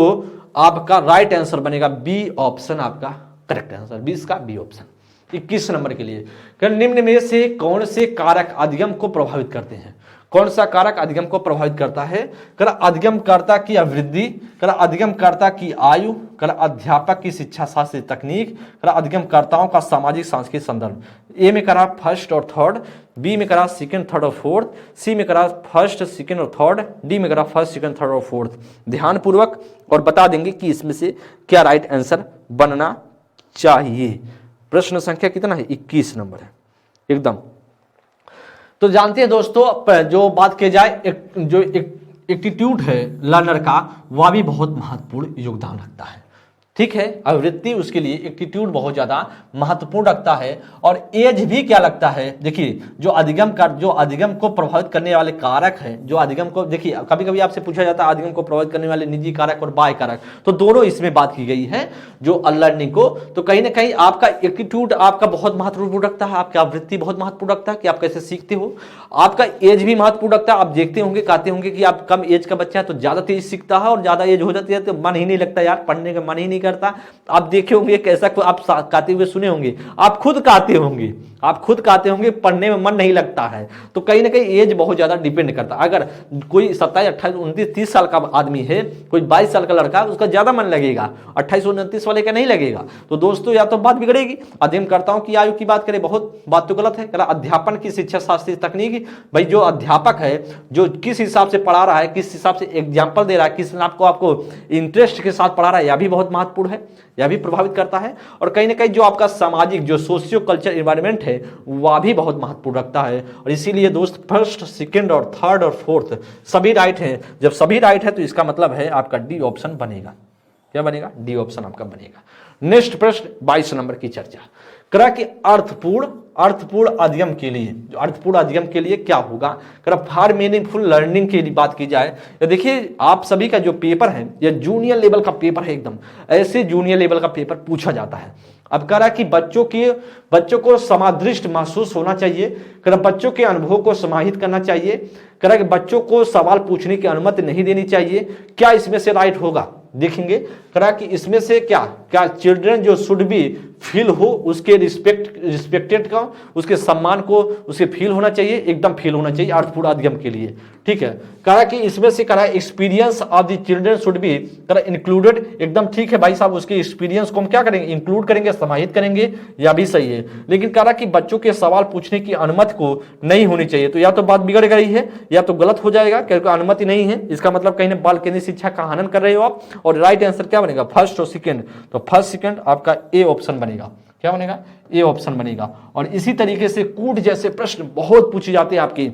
आपका राइट आंसर बनेगा बी ऑप्शन आपका करेक्ट आंसर, 20 का बी ऑप्शन। 21 नंबर के लिए निम्न में से कौन से कारक अधिगम को प्रभावित करते हैं? कौन सा कारक अधिगम को प्रभावित करता है? अधिगमकर्ता की अभिवृद्धि, अधिगमकर्ता की आयु, अध्यापक की शिक्षा शास्त्र तकनीक, अधिगमकर्ताओं का सामाजिक सांस्कृतिक संदर्भ। ए में करा फर्स्ट और थर्ड, बी में करा सेकंड थर्ड और फोर्थ, सी में करा फर्स्ट सेकंड और थर्ड, डी में करा फर्स्ट सेकंड थर्ड और फोर्थ। ध्यान पूर्वक और बता देंगे कि इसमें से क्या राइट आंसर बनना चाहिए। प्रश्न संख्या कितना है? 21 नंबर है एकदम। तो जानते हैं दोस्तों, जो बात की जाए जो एटीट्यूड है लर्नर का, वह भी बहुत महत्वपूर्ण योगदान रखता है। ठीक है, आवृत्ति उसके लिए एटीट्यूड बहुत ज्यादा महत्वपूर्ण रखता है। और एज भी क्या लगता है, देखिए जो अधिगम को प्रभावित करने वाले कारक हैं, जो अधिगम को, देखिए कभी कभी आपसे पूछा जाता है अधिगम को प्रभावित करने वाले निजी कारक और बाह्य कारक, तो दोनों इसमें बात की गई है जो लर्निंग को। तो कहीं ना कहीं आपका एटीट्यूड आपका बहुत महत्वपूर्ण रखता है, आपकी आवृत्ति बहुत महत्वपूर्ण रखता है कि आप कैसे सीखते हो। आपका एज भी महत्वपूर्ण रखता है। आप देखते होंगे, कहते होंगे कि आप कम एज का बच्चा है तो ज्यादा तेज सीखता है, और ज्यादा एज हो जाती है तो मन ही नहीं लगता, यार पढ़ने का मन ही नहीं करता। आप देखे होंगे कैसा, आप कहते हुए सुने होंगे, आप खुद कहते होंगे पढ़ने में मन नहीं लगता है। तो कहीं ना कहीं एज बहुत ज्यादा डिपेंड करता है। अगर कोई 27, 28, 29, 30 साल का आदमी है, कोई 22 साल का लड़का है, उसका ज्यादा मन लगेगा, 28, 29 वाले का नहीं लगेगा। तो दोस्तों या तो बात बिगड़ेगी। अधिगमकर्ताओं की आयु की बात करें, बहुत बात तो गलत है। अध्यापन की शिक्षा शास्त्रीय तकनीक, भाई जो अध्यापक है जो किस हिसाब से पढ़ा रहा है, किस हिसाब से एग्जाम्पल दे रहा है, किस आपको इंटरेस्ट के साथ पढ़ा रहा है, यह भी बहुत महत्वपूर्ण है, यह भी प्रभावित करता है। और कहीं ना कहीं जो आपका सामाजिक जो सोशियो कल्चर एनवायरनमेंट है वह भी बहुत महत्वपूर्ण रखता है। और इसीलिए दोस्त फर्स्ट, सेकंड और थर्ड और फोर्थ सभी राइट हैं। जब सभी राइट है तो इसका मतलब है आपका डी ऑप्शन बनेगा। क्या बनेगा? डी ऑप्शन आपका बनेगा। नेक्स्ट प्रश्न 22 नंबर की चर्चा करा कि अर्थपूर्ण अध्ययन के लिए, जो अर्थपूर्ण अध्ययन के लिए क्या होगा, करा फॉर मीनिंगफुल लर्निंग की बात की जाए। या देखिए आप सभी का जो पेपर है ये जूनियर लेवल का पेपर है, एकदम ऐसे जूनियर लेवल का पेपर पूछा जाता है। अब कह रहा कि बच्चों को समादृष्ट महसूस होना चाहिए, कह रहा बच्चों के अनुभव को समाहित करना चाहिए, कह रहा कि बच्चों को सवाल पूछने की अनुमति नहीं देनी चाहिए। क्या इसमें से राइट होगा, देखेंगे। कह रहा कि इसमें से क्या चिल्ड्रन जो शुड बी फील हो, उसके रिस्पेक्टेड का, उसके सम्मान को उसके फील होना चाहिए, एकदम फील होना चाहिए अर्थपूर्ण अध्ययन के लिए। ठीक है, कह रहा कि इसमें से कह रहा experience of the children should be कह रहा इंक्लूडेड, एकदम ठीक है भाई साहब, उसके एक्सपीरियंस को हम क्या करेंगे, इंक्लूड करेंगे, समाहित करेंगे, या भी सही है। लेकिन कह रहा कि बच्चों के सवाल पूछने की अनुमति को नहीं होनी चाहिए, तो या तो बात बिगड़ गई है या तो गलत हो जाएगा, क्योंकि अनुमति नहीं है, इसका मतलब कहीं ना बाल केंद्रीय शिक्षा का हनन कर रहे हो आप। और राइट आंसर क्या बनेगा, फर्स्ट और सेकंड, तो फर्स्ट सेकंड आपका ए ऑप्शन बनेगा। क्या बनेगा, ए ऑप्शन बनेगा। और इसी तरीके से कूट जैसे प्रश्न बहुत पूछे जाते हैं आपकी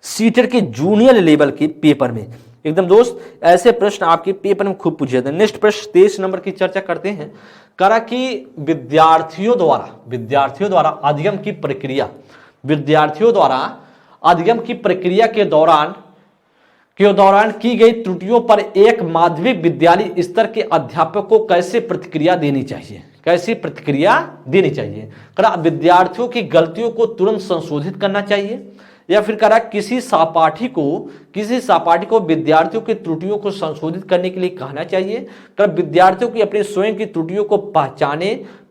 सीटेट के जूनियर लेवल के पेपर में, एकदम दोस्त ऐसे प्रश्न आपके पेपर में खूब पूछे जाते हैं। नेक्स्ट प्रश्न 23 नंबर की चर्चा करते हैं। करा कि विद्यार्थियों द्वारा अध्ययन की प्रक्रिया के दौरान की गई त्रुटियों पर एक माध्यमिक विद्यालय स्तर के अध्यापक को कैसे प्रतिक्रिया देनी चाहिए, करा विद्यार्थियों की गलतियों को तुरंत संशोधित करना चाहिए, या फिर करा किसी सहपाठी को विद्यार्थियों की त्रुटियों को संशोधित करने के लिए कहना चाहिए। करा विद्यार्थियों की अपने स्वयं की त्रुटियों को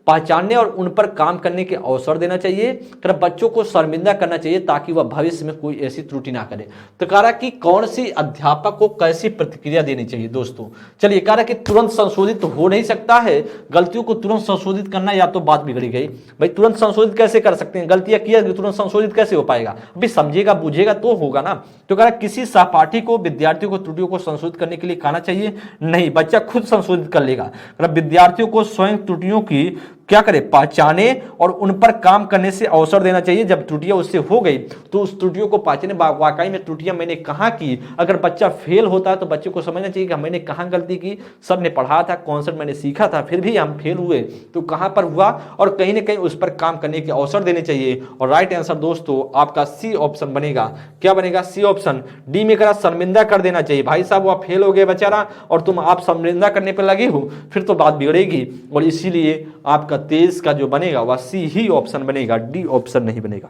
पहचानने और उन पर काम करने के अवसर देना चाहिए। करा बच्चों को शर्मिंदा करना चाहिए ताकि वह भविष्य में कोई ऐसी त्रुटि ना करे। तो कह रहा कि कौन सी अध्यापक को कैसी प्रतिक्रिया देनी चाहिए दोस्तों। चलिए, कह रहा कि तुरंत संशोधित तो हो नहीं सकता है, गलतियों को तुरंत संशोधित करना या तो बात बिगड़ी गई। भाई तुरंत संशोधित कैसे कर सकते हैं, गलतियां किया तुरंत संशोधित कैसे हो पाएगा, अभी समझेगा बुझेगा तो होगा ना। तो कह रहा किसी सहपाठी को विद्यार्थियों को त्रुटियों को संशोधित करने के लिए कहना चाहिए, नहीं, बच्चा खुद संशोधित कर लेगा। विद्यार्थियों को स्वयं त्रुटियों की क्या करे, पहचाने और उन पर काम करने से अवसर देना चाहिए। जब त्रुटियां उससे हो गई तो उस त्रुटियों को पहचाने, वाकई में त्रुटियां मैंने कहाँ की। अगर बच्चा फेल होता है तो बच्चे को समझना चाहिए कि मैंने कहाँ गलती की, सब ने पढ़ाया था, कॉन्सेप्ट मैंने सीखा था, फिर भी हम फेल हुए तो कहाँ पर हुआ, और कहीं ना कहीं उस पर काम करने के अवसर देने चाहिए। और राइट आंसर दोस्तों आपका सी ऑप्शन बनेगा। क्या बनेगा, सी ऑप्शन। डी में करा शर्मिंदा कर देना चाहिए, भाई साहब वह फेल हो गए बेचारा और तुम आप शर्मिंदा करने पर लगे हो, फिर तो बात बिगड़ेगी। और इसीलिए आपका 23 का जो बनेगा वह सी ही ऑप्शन बनेगा, डी ऑप्शन नहीं बनेगा।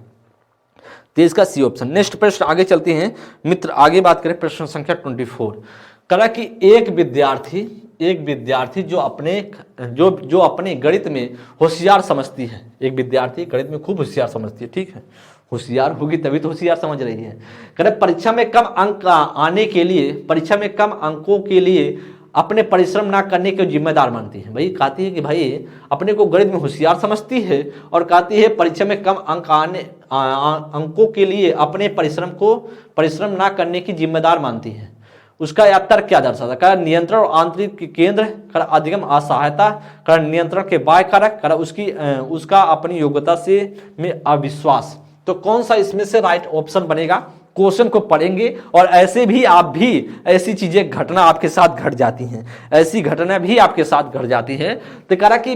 23 का सी ऑप्शन। नेक्स्ट प्रश्न आगे चलते हैं मित्र, आगे बात करें प्रश्न संख्या 24। करा कि एक विद्यार्थी जो अपने गणित में होशियार समझती है, एक विद्यार्थी गणित में खूब होशियार समझती है, ठीक है, होशियार होगी तभी तो होशियार समझ रही है। कह परीक्षा में कम अंकों के लिए अपने परिश्रम ना करने के जिम्मेदार मानती है। भाई कहती है कि भाई अपने को गणित में होशियार समझती है और कहती है परीक्षा में कम अंकों के लिए अपने परिश्रम ना करने की जिम्मेदार मानती है। उसका उत्तर क्या दर्शाता है, कारण नियंत्रण और आंतरिक केंद्र, कारण अधिगम असहायता, कारण नियंत्रण के बाह्य कारक, कारण उसका अपनी योग्यता से में अविश्वास। तो कौन सा इसमें से राइट ऑप्शन बनेगा, क्वेश्चन को पढ़ेंगे और ऐसे भी आप भी ऐसी चीजें घटना आपके साथ घट जाती हैं, ऐसी घटना भी आपके साथ घट जाती है। तो कह रहा कि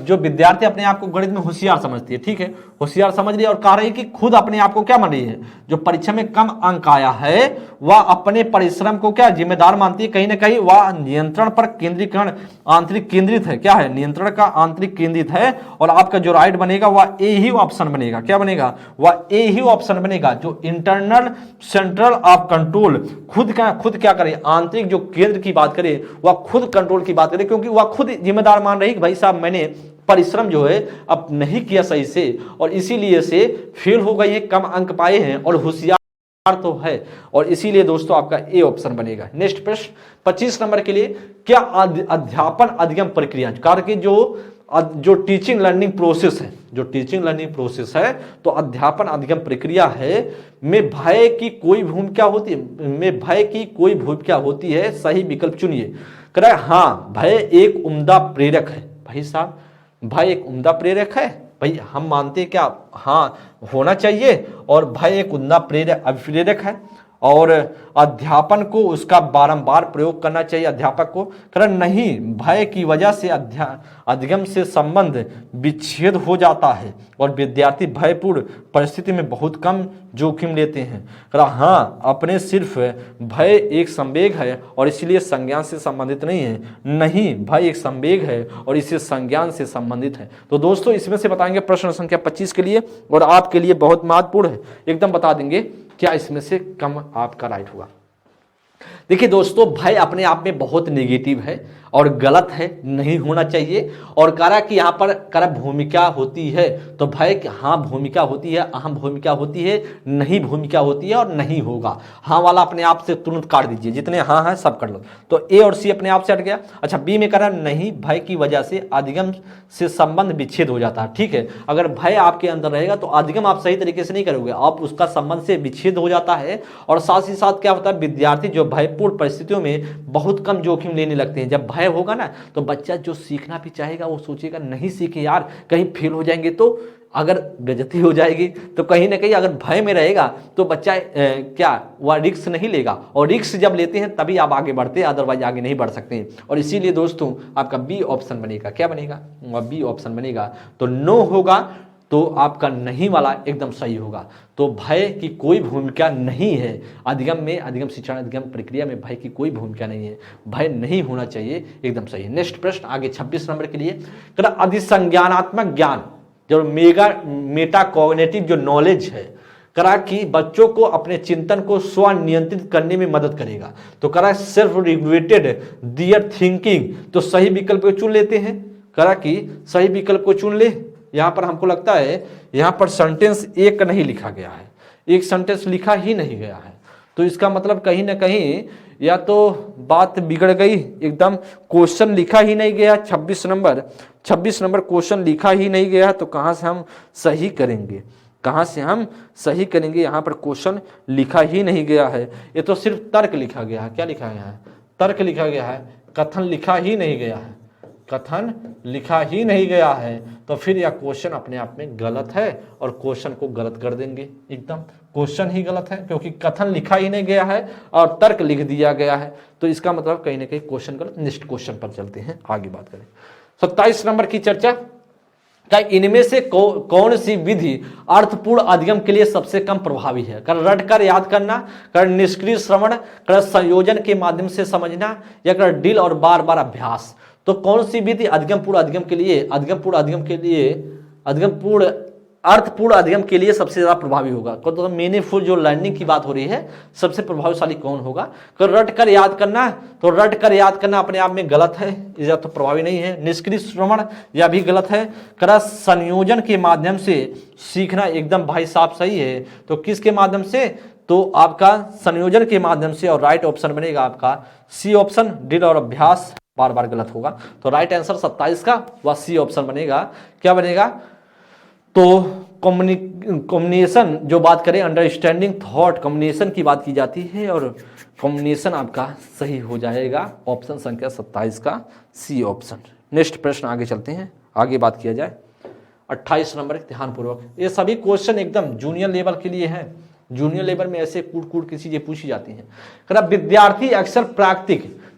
जो विद्यार्थी अपने आप को गणित में होशियार समझती है, ठीक है, होशियार समझ रही है और कह रही है कि खुद अपने आप को क्या मान रही है, जो परीक्षा में कम अंक आया है वह अपने परिश्रम को क्या जिम्मेदार मानती है। कहीं ना कहीं वह नियंत्रण पर केंद्रीकरण आंतरिक केंद्रित है, क्या है, नियंत्रण का आंतरिक केंद्रित है। और आपका जो राइट बनेगा वह ए ही ऑप्शन बनेगा। क्या बनेगा, वह ए ही ऑप्शन बनेगा। जो इंटरनल सेंट्रल ऑफ कंट्रोल, खुद क्या करे, आंतरिक जो केंद्र की बात करे वह खुद कंट्रोल की बात करे, क्योंकि वह खुद जिम्मेदार मान रही कि भाई साहब मैंने परिश्रम जो है अब नहीं किया सही से और इसीलिए से फेल हो गई है, कम अंक पाए हैं और होशियार तो है, और इसीलिए दोस्तों आपका ए ऑप्शन बनेगा। नेक्स्ट प्रश्न 25 नंबर के लिए, क्या अध्यापन अधिगम प्रक्रिया कार्य की जो टीचिंग लर्निंग प्रोसेस है, तो अध्यापन अधिगम प्रक्रिया है में भय की कोई भूमिका होती है, सही विकल्प चुनिए। कह रहा है हाँ, भय एक उम्दा प्रेरक है। भाई साहब भय एक उम्दा प्रेरक है, भाई हम मानते हैं क्या, हाँ होना चाहिए, और भय एक उम्दा प्रेरक है। और अध्यापन को उसका बारंबार प्रयोग करना चाहिए अध्यापक को। कारण नहीं, भय की वजह से अधिगम से संबंध विच्छेद हो जाता है और विद्यार्थी भयपूर्ण परिस्थिति में बहुत कम जोखिम लेते हैं। कारण हाँ, अपने सिर्फ भय एक संवेग है और इसलिए संज्ञान से संबंधित नहीं है। नहीं, भय एक संवेग है और इसे संज्ञान से संबंधित है। तो दोस्तों इसमें से बताएंगे प्रश्न संख्या 25 के लिए, और आपके लिए बहुत महत्वपूर्ण है, एकदम बता देंगे क्या इसमें से कम आपका राइट होगा। देखिए दोस्तों, भय अपने आप में बहुत नेगेटिव है और गलत है, नहीं होना चाहिए। और करा कि यहाँ पर करा भूमिका होती है, तो भय हाँ भूमिका होती है, अहम भूमिका होती है, नहीं भूमिका होती है और नहीं होगा। हाँ वाला अपने आप से तुरंत काट दीजिए, जितने हाँ हैं सब कर लो। तो ए और सी अपने आप से हट गया। अच्छा, बी में करा नहीं, भय की वजह से अधिगम से संबंध विच्छेद हो जाता है। ठीक है, अगर भय आपके अंदर रहेगा तो अधिगम आप सही तरीके से नहीं करोगे, आप उसका संबंध से विच्छेद हो जाता है। और साथ ही साथ क्या होता है, विद्यार्थी जो भयपूर्ण परिस्थितियों में बहुत कम जोखिम लेने लगते हैं। जब भय होगा ना तो बच्चा जो सीखना भी चाहेगा वो सोचेगा नहीं सीखे यार, कहीं फेल हो जाएंगे तो, अगर बेइज्जती हो जाएगी तो कहीं ना कहीं अगर भय में रहेगा तो बच्चा क्या वह रिस्क नहीं लेगा, और रिस्क जब लेते हैं तभी आप आगे बढ़ते हैं, अदरवाइज आगे नहीं बढ़ सकते हैं। और इसीलिए दोस्तों आपका बी ऑप्शन बनेगा। क्या बनेगा? बी ऑप्शन बनेगा। तो नो होगा तो आपका नहीं वाला एकदम सही होगा। तो भय की कोई भूमिका नहीं है अधिगम में, अधिगम शिक्षण अधिगम प्रक्रिया में भय की कोई भूमिका नहीं है, भय नहीं होना चाहिए, एकदम सही है। नेक्स्ट प्रश्न आगे 26 नंबर के लिए, अधिसंज्ञानात्मक ज्ञान जो मेटा कॉग्निटिव जो नॉलेज है करा कि बच्चों को अपने चिंतन को स्वनियंत्रित करने में मदद करेगा। तो करा सेल्फ रेगुलेटेड देयर थिंकिंग, तो सही विकल्प को चुन लेते हैं। करा कि सही विकल्प को चुन ले। यहां पर हमको लगता है यहां पर सेंटेंस एक नहीं लिखा गया है, एक सेंटेंस लिखा ही नहीं गया है। तो इसका मतलब कहीं ना कहीं या तो बात बिगड़ गई, एकदम क्वेश्चन लिखा ही नहीं गया। 26 नंबर क्वेश्चन लिखा ही नहीं गया, तो कहां से हम सही करेंगे, कहां से हम सही करेंगे? यहां पर क्वेश्चन लिखा ही नहीं गया है, ये तो सिर्फ तर्क लिखा गया है। क्या लिखा गया है? तर्क लिखा गया है, कथन लिखा ही नहीं गया है, कथन लिखा ही नहीं गया है। तो फिर यह क्वेश्चन अपने आप में गलत है और क्वेश्चन को गलत कर देंगे। एकदम क्वेश्चन ही गलत है क्योंकि कथन लिखा ही नहीं गया है और तर्क लिख दिया गया है, तो इसका मतलब कहीं ना कहीं क्वेश्चन गलत। नेक्स्ट क्वेश्चन पर चलते हैं, आगे बात करें। 27 नंबर की चर्चा, क्या इनमें से कौन सी विधि अर्थपूर्ण अधिगम के लिए सबसे कम प्रभावी है? कर रट कर याद करना, कर निष्क्रिय श्रवण, कर संयोजन के माध्यम से समझना, या कर ड्रिल और बार बार अभ्यास। तो कौन सी विधि अधिगम अधिगम अर्थपूर्ण अधिगम के लिए सबसे ज्यादा प्रभावी होगा? तो मीनिंगफुल जो लर्निंग की बात हो रही है, सबसे प्रभावशाली कौन होगा? तो रट कर याद करना, तो रट कर याद करना अपने आप में गलत है, यह तो प्रभावी नहीं है। निष्क्रिय श्रवण यह भी गलत है। करा संयोजन के माध्यम से सीखना एकदम भाई साहब सही है। तो किसके माध्यम से? तो आपका संयोजन के माध्यम से, और राइट ऑप्शन बनेगा आपका सी ऑप्शन, ड्रिल और अभ्यास बार बार गलत होगा। तो राइट आंसर 27 का वह सी ऑप्शन बनेगा। क्या बनेगा? तो कॉम्बिनेशन जो बात करें, अंडरस्टैंडिंग थॉट कॉम्बिनेशन की बात की जाती है, और कॉम्बिनेशन आपका सही हो जाएगा। ऑप्शन संख्या 27 का सी ऑप्शन। नेक्स्ट प्रश्न आगे चलते हैं, आगे बात किया जाए। 28 नंबर ध्यान पूर्वक, ये सभी क्वेश्चन एकदम जूनियर लेवल के लिए है। जूनियर लेवल में ऐसे कूट की चीजें पूछी जाती हैं।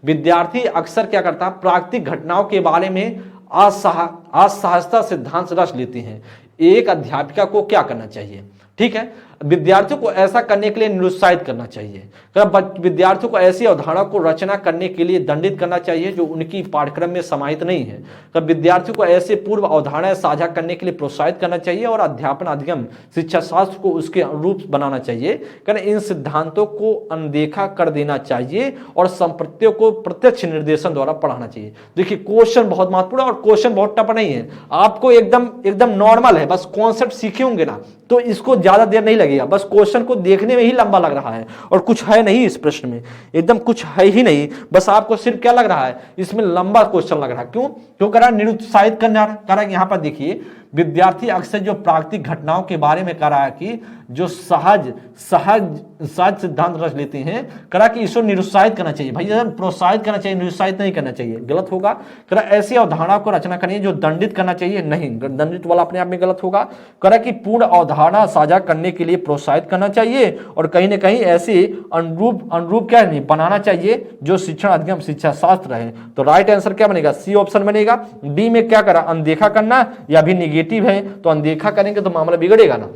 विद्यार्थी अक्सर क्या करता है, प्राकृतिक घटनाओं के बारे में असहजता सिद्धांत रच लेते हैं। एक अध्यापिका को क्या करना चाहिए? ठीक है, विद्यार्थियों को ऐसा करने के लिए निरुत्साहित करना चाहिए। विद्यार्थियों को ऐसी अवधारणा को रचना करने के लिए दंडित करना चाहिए जो उनकी पाठ्यक्रम में समाहित नहीं है। विद्यार्थियों को ऐसे पूर्व अवधारणाएं साझा करने के लिए प्रोत्साहित करना चाहिए और अध्यापन अधिगम शिक्षा शास्त्र को उसके अनुरूप बनाना चाहिए। इन सिद्धांतों को अनदेखा कर देना चाहिए और संपत्तियों को प्रत्यक्ष निर्देशन द्वारा पढ़ाना चाहिए। देखिए क्वेश्चन बहुत महत्वपूर्ण और क्वेश्चन बहुत टफ नहीं है, आपको एकदम नॉर्मल है। बस कॉन्सेप्ट सीखे होंगे ना तो इसको ज्यादा देर नहीं लगेगा, बस क्वेश्चन को देखने में ही लंबा लग रहा है और कुछ है नहीं इस प्रश्न में, एकदम कुछ है ही नहीं। बस आपको सिर्फ क्या लग रहा है, इसमें लंबा क्वेश्चन लग रहा है। क्यों? क्यों करा? निरुत्साहित करना करा। यहां पर देखिए विद्यार्थी अक्सर जो प्राकृतिक घटनाओं के बारे में कह रहा है कि जो सहज सिद्धांत रख लेते हैं, करा कि इसको निरुत्साहित करना चाहिए। भैया प्रोत्साहित करना चाहिए, निरुत्साहित नहीं करना चाहिए, गलत होगा। करा ऐसी अवधारणा को रचना करनी है जो दंडित करना चाहिए, नहीं, दंडित वाला अपने आप में गलत होगा। करा कि पूर्ण अवधारणा साझा करने के लिए प्रोत्साहित करना चाहिए और कहीं ना कहीं ऐसे अनुरूप क्या नहीं बनाना चाहिए जो शिक्षण अधिगम शिक्षा शास्त्र है। तो राइट आंसर क्या बनेगा? सी ऑप्शन बनेगा। डी में क्या करा? अनदेखा करना, या भी निगेटिव है तो अनदेखा करेंगे तो मामला बिगड़ेगा ना।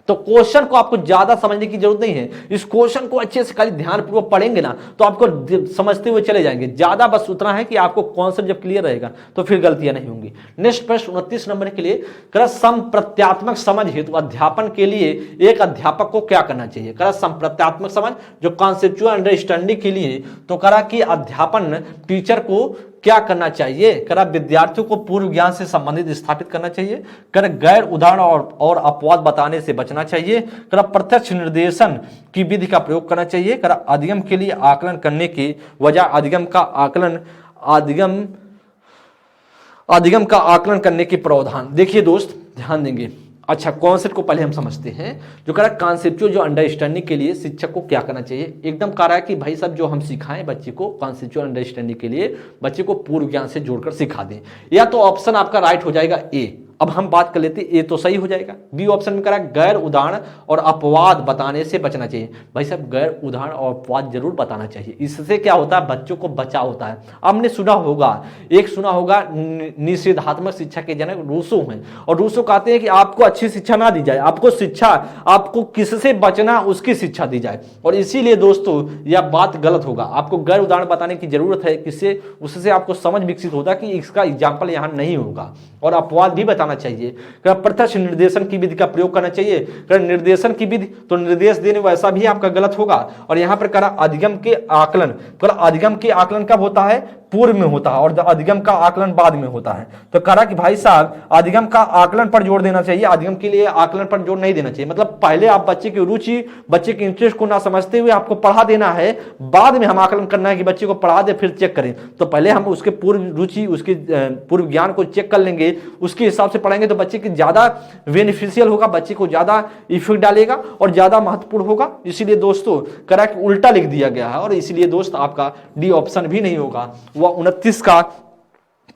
तो क्वेश्चन को आपको ज्यादा समझने की जरूरत नहीं है, इस क्वेश्चन को अच्छे से खाली ध्यानपूर्वक पढ़ेंगे ना तो आपको समझते हुए चले जाएंगे। ज्यादा बस उतना है कि आपको कॉन्सेप्ट जब क्लियर रहेगा तो फिर गलतियां नहीं होंगी। नेक्स्ट प्रश्न 29 नंबर के लिए, करा संप्रत्यात्मक समझ हेतु अध्यापन के लिए एक अध्यापक को क्या करना चाहिए? करा संप्रत्यात्मक समझ जो कॉन्सेप्चुअल अंडरस्टैंडिंग के लिए, तो करा कि अध्यापन टीचर को क्या करना चाहिए? करा विद्यार्थियों को पूर्व ज्ञान से संबंधित स्थापित करना चाहिए। करा गैर उदाहरण और अपवाद बताने से बचना चाहिए। करा प्रत्यक्ष निर्देशन की विधि का प्रयोग करना चाहिए। करा अधिगम के लिए आकलन करने की वजह अधिगम का आकलन करने के प्रावधान। देखिए दोस्त ध्यान देंगे। अच्छा, कॉन्सेप्ट को पहले हम समझते हैं। जो कह रहा है कॉन्सेप्चुअल जो अंडरस्टैंडिंग के लिए शिक्षक को क्या करना चाहिए, एकदम कह रहा है कि भाई साहब जो हम सिखाएं बच्चे को कॉन्सेप्चुअल अंडरस्टैंडिंग के लिए बच्चे को पूर्व ज्ञान से जोड़कर सिखा दें। या तो ऑप्शन आपका राइट हो जाएगा ए। अब हम बात कर लेते हैं, ए तो सही हो जाएगा। बी ऑप्शन में करा गैर उदाहरण और अपवाद बताने से बचना चाहिए। भाई साहब गैर उदाहरण और अपवाद जरूर बताना चाहिए, इससे क्या होता है बच्चों को बचाव होता है। आपने सुना होगा निषेधात्मक शिक्षा के जनक रूसो हैं, और रूसो कहते हैं कि आपको अच्छी शिक्षा ना दी जाए, आपको किससे बचना उसकी शिक्षा दी जाए। और इसीलिए दोस्तों यह बात गलत होगा। आपको गैर उदाहरण बताने की जरूरत है, किससे? उससे आपको समझ विकसित होता है कि इसका एग्जाम्पल यहां नहीं होगा। और अपवाद भी बताना चाहिए। प्रत्यक्ष निर्देशन की विधि का प्रयोग करना चाहिए। निर्देशन की विधि तो निर्देश देने वैसा भी आपका गलत होगा। और यहां पर करा अधिगम के आकलन, तो अधिगम के आकलन कब होता है? पूर्व में होता है, और अधिगम का आकलन बाद में होता है। तो करा कि भाई साहब अधिगम का आकलन पर जोर देना चाहिए, अधिगम के लिए आकलन पर जोर नहीं देना चाहिए। मतलब पहले आप बच्चे की रुचि, बच्चे के इंटरेस्ट को ना समझते हुए आपको पढ़ा देना है, बाद में हम आकलन करना है कि बच्चे को पढ़ा दे फिर चेक करें। तो पहले हम उसके पूर्व रुचि, उसके पूर्व ज्ञान को चेक कर लेंगे, उसके हिसाब से पढ़ेंगे तो बच्चे की ज्यादा बेनिफिशियल होगा, बच्चे को ज्यादा इफेक्ट डालेगा और ज्यादा महत्वपूर्ण होगा। इसीलिए दोस्तों करा कि उल्टा लिख दिया गया है, और इसलिए दोस्त आपका डी ऑप्शन भी नहीं होगा। वह 29 का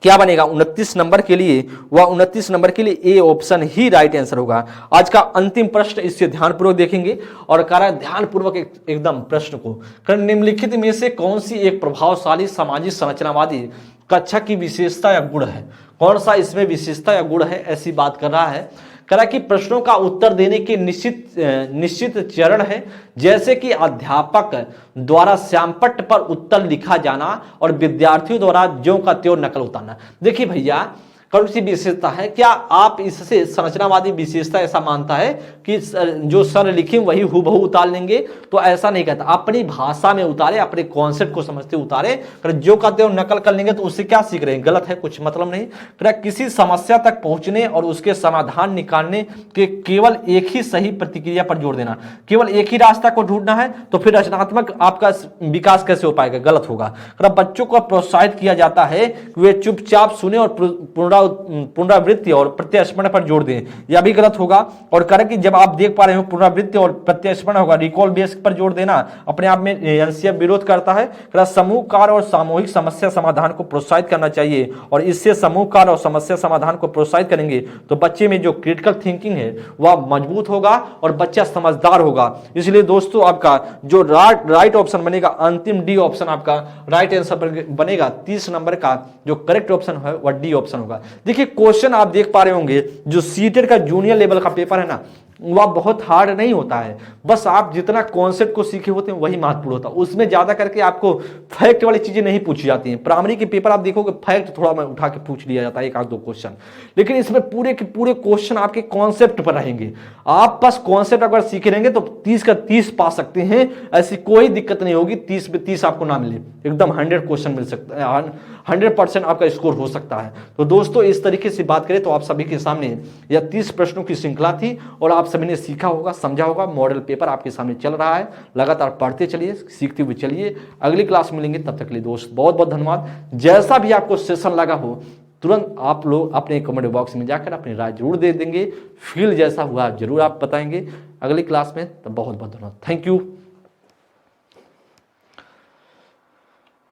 क्या बनेगा? 29 नंबर के लिए A option he right answer होगा। आज का अंतिम प्रश्न, इससे ध्यानपूर्वक देखेंगे और करा ध्यानपूर्वक एकदम प्रश्न को कर, निम्नलिखित में से कौन सी एक प्रभावशाली सामाजिक संरचनावादी कक्षा की विशेषता या गुण है? कौन सा इसमें विशेषता या गुण है, ऐसी बात कर रहा है। करा कि प्रश्नों का उत्तर देने के निश्चित चरण है, जैसे कि अध्यापक द्वारा श्यामपट्ट पर उत्तर लिखा जाना और विद्यार्थियों द्वारा ज्यों का त्यों नकल उतारना। देखिए भैया कौन सी विशेषता है? क्या आप इससे संरचनावादी विशेषता ऐसा मानता है कि जो सर लिखे वही हूबहू उतार लेंगे? तो ऐसा नहीं कहता, अपनी भाषा में उतारे, अपने कॉन्सेप्ट को समझते उतारे। जो कहते हो नकल कर लेंगे तो उससे क्या सीख रहे हैं? गलत है, कुछ मतलब नहीं। किसी समस्या तक पहुंचने और उसके समाधान निकालने के केवल एक ही सही प्रतिक्रिया पर जोर देना, केवल एक ही रास्ता को ढूंढना है, तो फिर रचनात्मक आपका विकास कैसे हो पाएगा? गलत होगा। बच्चों को प्रोत्साहित किया जाता है कि वे चुपचाप सुने और पुनरावृत्ति और प्रत्यास्मरण पर जोर दें, यह भी गलत होगा। और करें कि जब आप देख पा रहे हो पुनरावृत्ति और प्रत्यास्मरण होगा, रिकॉल बेस पर जोर देना अपने आप में एनसीएफ विरोध करता है। समूह कार्य और सामूहिक समस्या समाधान को प्रोत्साहित करना चाहिए, और इससे समूह कार्य और समस्या समाधान को प्रोत्साहित करेंगे तो बच्चे में जो क्रिटिकल थिंकिंग है वह मजबूत होगा और बच्चा समझदार होगा। इसलिए दोस्तों आपका जो राइट ऑप्शन बनेगा, अंतिम डी ऑप्शन आपका राइट आंसर बनेगा। 30 नंबर का जो करेक्ट ऑप्शन है वह डी ऑप्शन होगा। देखिए क्वेश्चन आप देख पा रहे होंगे, जो सीटेट का जूनियर लेवल का पेपर है ना, वह बहुत हार्ड नहीं होता है। बस आप जितना कॉन्सेप्ट को सीखे होते हैं वही महत्वपूर्ण होता है, उसमें ज्यादा करके आपको फैक्ट वाली चीजें नहीं पूछी जाती हैं। प्राइमरी के पेपर आप देखोगे फैक्ट थोड़ा मैं उठा के पूछ लिया जाता है, एक आध दो क्वेश्चन, लेकिन इसमें पूरे के पूरे क्वेश्चन आपके कॉन्सेप्ट पर रहेंगे। आप बस कॉन्सेप्ट अगर सीखे रहेंगे तो 30 का 30 पा सकते हैं, ऐसी कोई दिक्कत नहीं होगी। 30 में 30 आपको ना मिले, एकदम 100 क्वेश्चन मिल सकता है, 100% आपका स्कोर हो सकता है। तो दोस्तों इस तरीके से बात करें तो आप सभी के सामने यह 30 प्रश्नों की श्रृंखला थी, और आप सभी ने सीखा होगा, समझा होगा। मॉडल पेपर आपके सामने चल रहा है, लगातार पढ़ते चलिए, सीखते हुए चलिए। अगली क्लास में मिलेंगे, तब तक के लिए दोस्त बहुत बहुत धन्यवाद। जैसा भी आपको सेशन लगा हो तुरंत आप लोग अपने कमेंट बॉक्स में जाकर अपनी राय जरूर दे देंगे। फील जैसा हुआ जरूर आप बताएंगे। अगली क्लास में तो बहुत बहुत धन्यवाद। Thank you.